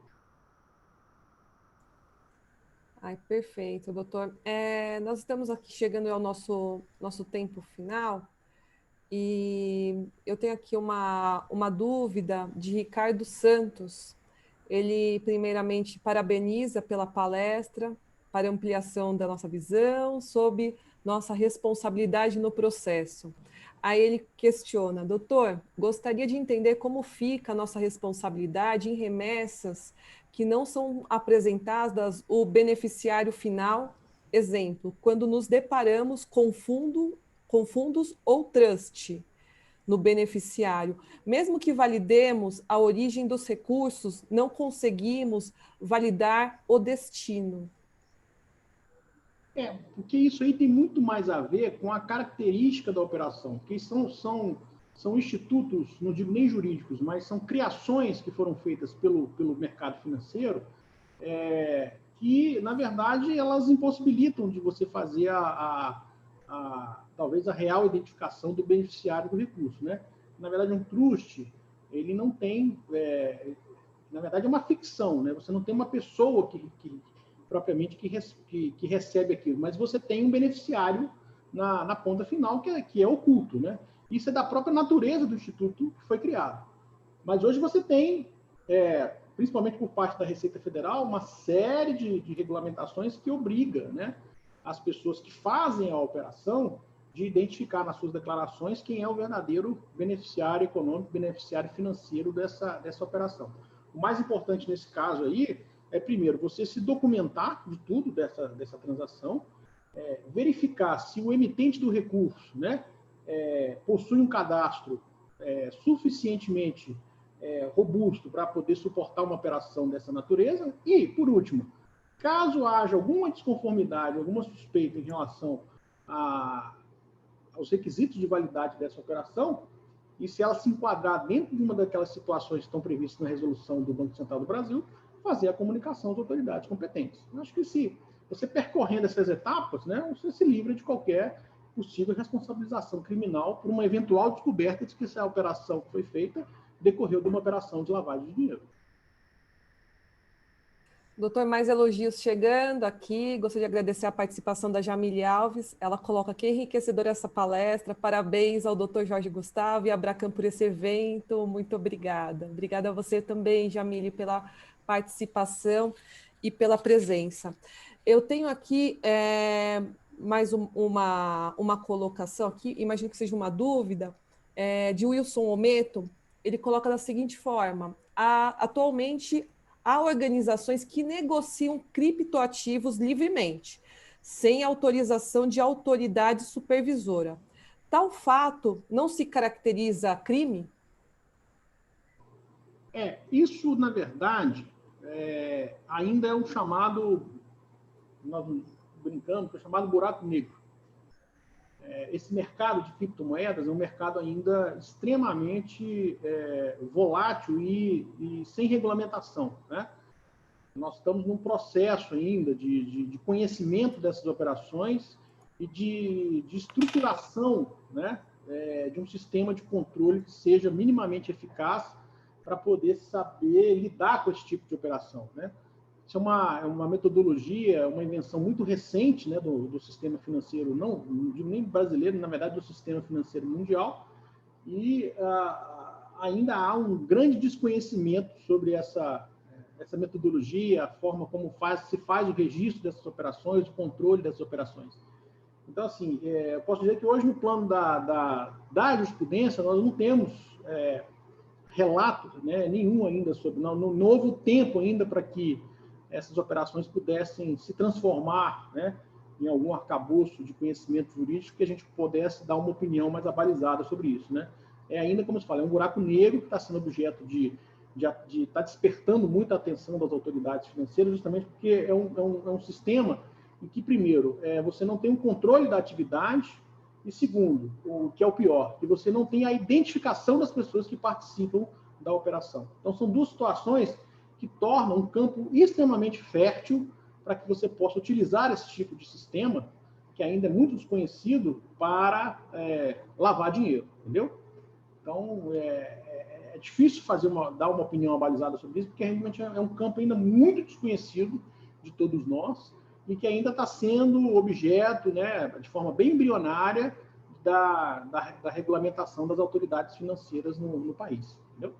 Ai, perfeito, doutor. Nós estamos aqui chegando ao nosso tempo final e eu tenho aqui uma dúvida de Ricardo Santos. Ele, primeiramente, parabeniza pela palestra, para ampliação da nossa visão sobre nossa responsabilidade no processo. Aí ele questiona, doutor, gostaria de entender como fica a nossa responsabilidade em remessas que não são apresentadas o beneficiário final, exemplo, quando nos deparamos com fundos ou trust no beneficiário. Mesmo que validemos a origem dos recursos, não conseguimos validar o destino. Porque isso aí tem muito mais a ver com a característica da operação, que são institutos, não digo nem jurídicos, mas são criações que foram feitas pelo mercado financeiro, que, na verdade, elas impossibilitam de você fazer talvez a real identificação do beneficiário do recurso, né? Na verdade, um trust, ele não tem, na verdade, é uma ficção, né? Você não tem uma pessoa propriamente que recebe aquilo, mas você tem um beneficiário na ponta final que é oculto, né? Isso é da própria natureza do instituto que foi criado. Mas hoje você tem, principalmente por parte da Receita Federal, uma série de regulamentações que obriga, né, as pessoas que fazem a operação de identificar nas suas declarações quem é o verdadeiro beneficiário econômico, beneficiário financeiro dessa operação. O mais importante nesse caso aí primeiro, você se documentar de tudo dessa transação, verificar se o emitente do recurso, né, possui um cadastro suficientemente robusto para poder suportar uma operação dessa natureza e, por último, caso haja alguma desconformidade, alguma suspeita em relação aos requisitos de validade dessa operação, e se ela se enquadrar dentro de uma daquelas situações que estão previstas na resolução do Banco Central do Brasil, fazer a comunicação às autoridades competentes. Eu acho que se você percorrendo essas etapas, né, você se livra de qualquer possível responsabilização criminal por uma eventual descoberta de que essa operação que foi feita decorreu de uma operação de lavagem de dinheiro. Doutor, mais elogios chegando aqui. Gostaria de agradecer a participação da Jamile Alves. Ela coloca que enriquecedora essa palestra. Parabéns ao doutor Jorge Gustavo e à Abracam por esse evento. Muito obrigada. Obrigada a você também, Jamile, pela participação e pela presença. Eu tenho aqui mais uma colocação aqui, imagino que seja uma dúvida, de Wilson Ometo. Ele coloca da seguinte forma: atualmente há organizações que negociam criptoativos livremente, sem autorização de autoridade supervisora. Tal fato não se caracteriza crime? Isso, na verdade, ainda é um chamado, nós brincamos, que é chamado buraco negro. Esse mercado de criptomoedas é um mercado ainda extremamente volátil e sem regulamentação, né? Nós estamos num processo ainda de conhecimento dessas operações e de estruturação, né, de um sistema de controle que seja minimamente eficaz para poder saber lidar com esse tipo de operação, né? Isso é uma metodologia, uma invenção muito recente, né, do sistema financeiro, não digo nem brasileiro, na verdade, do sistema financeiro mundial, e ainda há um grande desconhecimento sobre essa metodologia, a forma como se faz o registro dessas operações, o controle dessas operações. Então, assim, eu posso dizer que hoje, no plano da jurisprudência, nós não temos relato, né, nenhum ainda sobre, não houve tempo ainda para que essas operações pudessem se transformar, né, em algum arcabouço de conhecimento jurídico que a gente pudesse dar uma opinião mais abalizada sobre isso, né? Ainda, como se fala, é um buraco negro que está sendo objeto de estar despertando muita atenção das autoridades financeiras, justamente porque é um sistema em que, primeiro, você não tem um controle da atividade, e segundo, o que é o pior, que você não tem a identificação das pessoas que participam da operação. Então, são duas situações que tornam um campo extremamente fértil para que você possa utilizar esse tipo de sistema, que ainda é muito desconhecido, para lavar dinheiro, entendeu? Então, é difícil dar uma opinião abalizada sobre isso, porque realmente é um campo ainda muito desconhecido de todos nós, e que ainda está sendo objeto, né, de forma bem embrionária, da regulamentação das autoridades financeiras no país. Entendeu?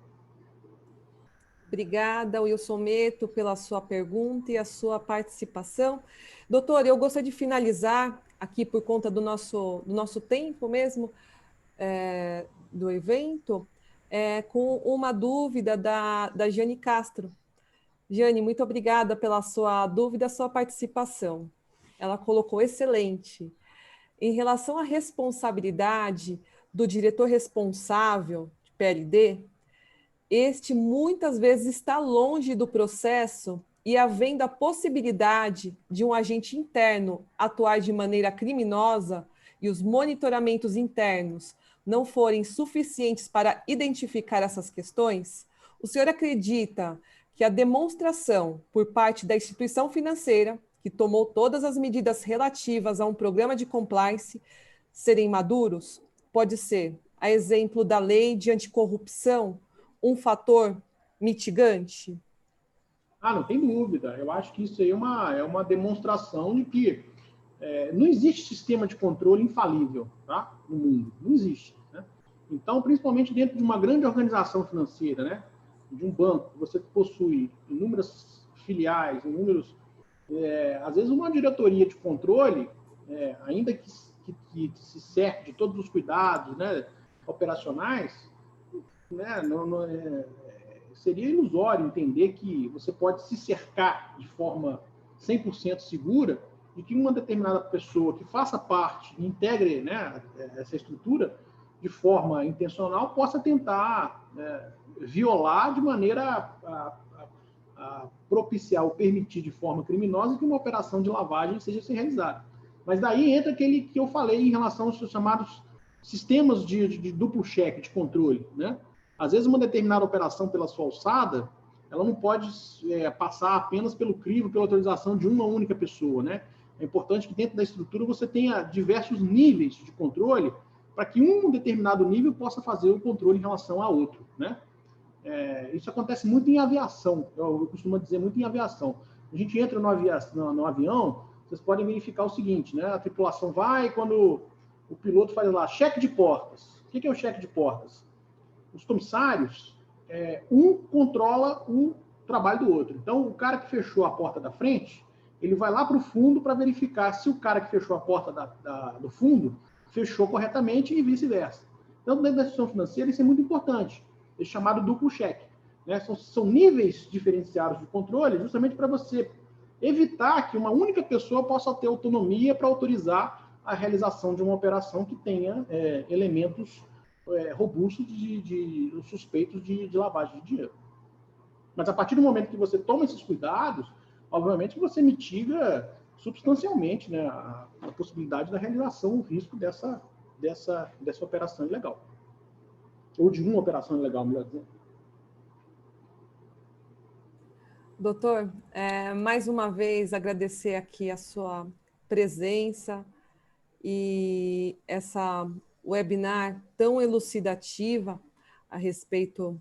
Obrigada, Wilson Meto, pela sua pergunta e a sua participação. Doutor, eu gostaria de finalizar aqui, por conta do nosso tempo mesmo, do evento, com uma dúvida da Jane Castro. Jane, muito obrigada pela sua dúvida, sua participação. Ela colocou excelente. Em relação à responsabilidade do diretor responsável de PLD, este muitas vezes está longe do processo e havendo a possibilidade de um agente interno atuar de maneira criminosa e os monitoramentos internos não forem suficientes para identificar essas questões, o senhor acredita que a demonstração por parte da instituição financeira, que tomou todas as medidas relativas a um programa de compliance, serem maduros? Pode ser, a exemplo da lei de anticorrupção, um fator mitigante? Não tem dúvida. Eu acho que isso aí é uma demonstração de que não existe sistema de controle infalível, tá? No mundo. Não existe. Né? Então, principalmente dentro de uma grande organização financeira, né? De um banco, você possui inúmeras filiais, às vezes uma diretoria de controle, ainda que se cerque de todos os cuidados, né, operacionais, né, seria ilusório entender que você pode se cercar de forma 100% segura de que uma determinada pessoa que faça parte e integre, né, essa estrutura de forma intencional possa tentar violar de maneira a propiciar ou permitir de forma criminosa que uma operação de lavagem seja realizada. Mas daí entra aquele que eu falei em relação aos chamados sistemas de duplo cheque, de controle, né? Às vezes, uma determinada operação pela sua alçada, ela não pode passar apenas pelo crivo, pela autorização de uma única pessoa, né? É importante que dentro da estrutura você tenha diversos níveis de controle para que um determinado nível possa fazer o controle em relação a outro, né? Isso acontece muito em aviação, eu costumo dizer muito em aviação. A gente entra no avião, vocês podem verificar o seguinte, né? A tripulação vai, quando o piloto faz lá, cheque de portas. O que é o cheque de portas? Os comissários, um controla o trabalho do outro. Então, o cara que fechou a porta da frente, ele vai lá para o fundo para verificar se o cara que fechou a porta do fundo fechou corretamente e vice-versa. Então, dentro da instituição financeira, isso é muito importante. É chamado duplo cheque. Né? São níveis diferenciados de controle justamente para você evitar que uma única pessoa possa ter autonomia para autorizar a realização de uma operação que tenha elementos robustos de suspeitos de lavagem de dinheiro. Mas a partir do momento que você toma esses cuidados, obviamente você mitiga substancialmente, né, a possibilidade da realização, o risco dessa operação ilegal. Ou de uma operação ilegal, melhor dizendo. Doutor, mais uma vez agradecer aqui a sua presença e essa webinar tão elucidativa a respeito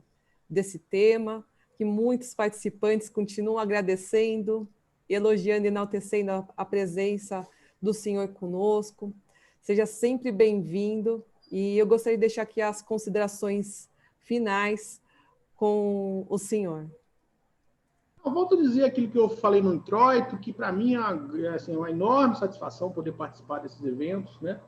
desse tema, que muitos participantes continuam agradecendo, elogiando e enaltecendo a presença do senhor conosco. Seja sempre bem-vindo. E eu gostaria de deixar aqui as considerações finais com o senhor. Eu volto a dizer aquilo que eu falei no introito, que para mim é assim, uma enorme satisfação poder participar desses eventos, né?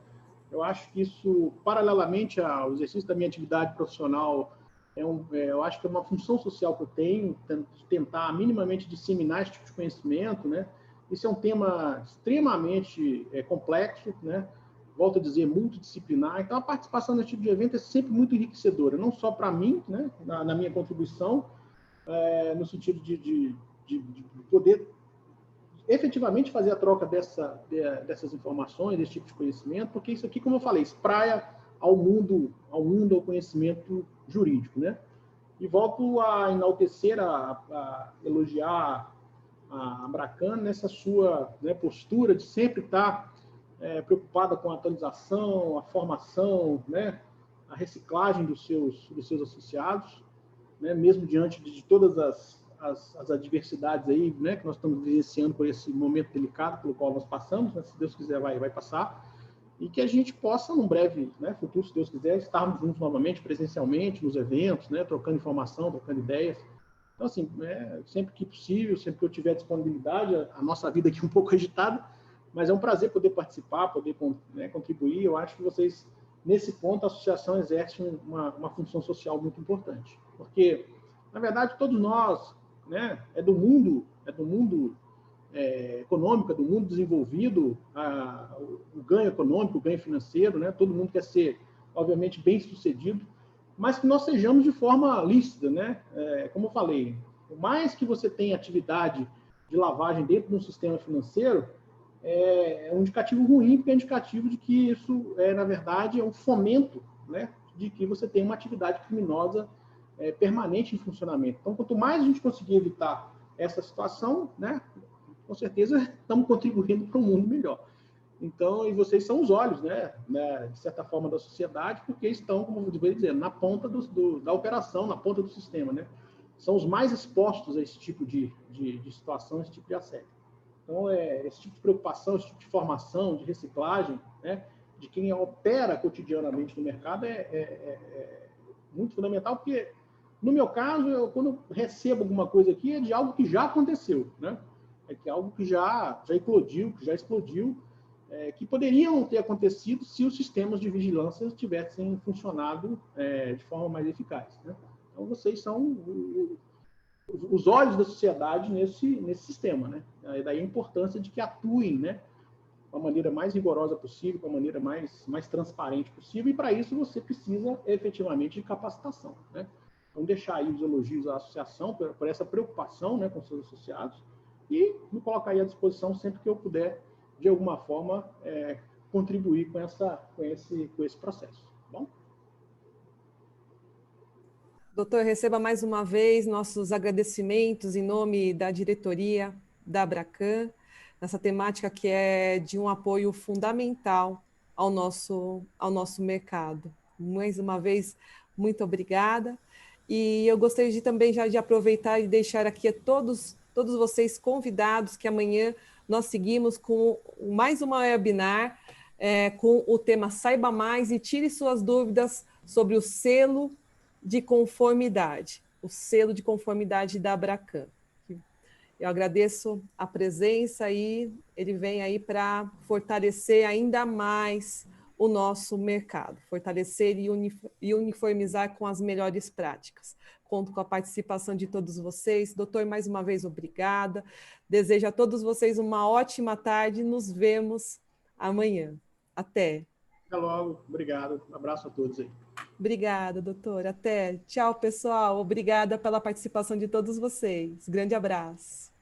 Eu acho que isso, paralelamente ao exercício da minha atividade profissional, eu acho que é uma função social que eu tenho, de tentar minimamente disseminar esse tipo de conhecimento, né? Isso é um tema extremamente complexo, né? Volto a dizer, multidisciplinar. Então, a participação nesse tipo de evento é sempre muito enriquecedora, não só para mim, né? Na minha contribuição, no sentido de poder efetivamente fazer a troca dessas informações, desse tipo de conhecimento, porque isso aqui, como eu falei, espraia ao ao conhecimento jurídico, né? E volto a enaltecer, a elogiar a Abracan nessa sua, né, postura de sempre estar preocupada com a atualização, a formação, né, a reciclagem dos seus associados, né, mesmo diante de todas as adversidades aí, né, que nós estamos vivenciando por esse momento delicado pelo qual nós passamos, né, se Deus quiser vai passar, e que a gente possa, num breve, né, futuro, se Deus quiser, estarmos juntos novamente, presencialmente, nos eventos, né, trocando informação, trocando ideias. Então, assim, sempre que possível, sempre que eu tiver disponibilidade, a nossa vida aqui é um pouco agitada, mas é um prazer poder participar, poder, né, contribuir. Eu acho que vocês, nesse ponto, a associação exerce uma função social muito importante. Porque, na verdade, todos nós, né, é do mundo econômico, é do mundo desenvolvido, o ganho econômico, o ganho financeiro, né? Todo mundo quer ser, obviamente, bem-sucedido, mas que nós sejamos de forma lícita, né? Como eu falei, por mais que você tenha atividade de lavagem dentro de um sistema financeiro, é um indicativo ruim, porque é um indicativo de que isso, na verdade, é um fomento, né, de que você tem uma atividade criminosa permanente em funcionamento. Então, quanto mais a gente conseguir evitar essa situação, né, com certeza estamos contribuindo para um mundo melhor. Então, e vocês são os olhos, né, de certa forma, da sociedade, porque estão, como eu vou dizer, na ponta da operação, na ponta do sistema, né? São os mais expostos a esse tipo de situação, esse tipo de assédio. Então, esse tipo de preocupação, esse tipo de formação, de reciclagem, né, de quem opera cotidianamente no mercado é muito fundamental, porque, no meu caso, quando eu recebo alguma coisa aqui, é de algo que já aconteceu, né? É que é algo que já eclodiu, que já explodiu, que poderiam ter acontecido se os sistemas de vigilância tivessem funcionado de forma mais eficaz, né? Então, vocês são os olhos da sociedade nesse sistema, né? Daí a importância de que atuem, né, com a maneira mais rigorosa possível, com a maneira mais transparente possível, e para isso você precisa efetivamente de capacitação, né? Então, deixar aí os elogios à associação por essa preocupação, né, com seus associados, e me colocar aí à disposição sempre que eu puder, de alguma forma, contribuir com esse processo, tá bom? Doutor, receba mais uma vez nossos agradecimentos em nome da diretoria da Abracan, nessa temática que é de um apoio fundamental ao nosso mercado. Mais uma vez, muito obrigada. E eu gostaria de também já de aproveitar e deixar aqui a todos vocês convidados que amanhã nós seguimos com mais uma webinar com o tema Saiba Mais e tire suas dúvidas sobre o selo de conformidade, o selo de conformidade da Abracan. Eu agradeço a presença e ele vem aí para fortalecer ainda mais o nosso mercado, fortalecer e uniformizar com as melhores práticas. Conto com a participação de todos vocês. Doutor, mais uma vez, obrigada. Desejo a todos vocês uma ótima tarde. Nos vemos amanhã. Até. Até logo. Obrigado. Um abraço a todos aí. Obrigada, doutor. Até. Tchau, pessoal. Obrigada pela participação de todos vocês. Grande abraço.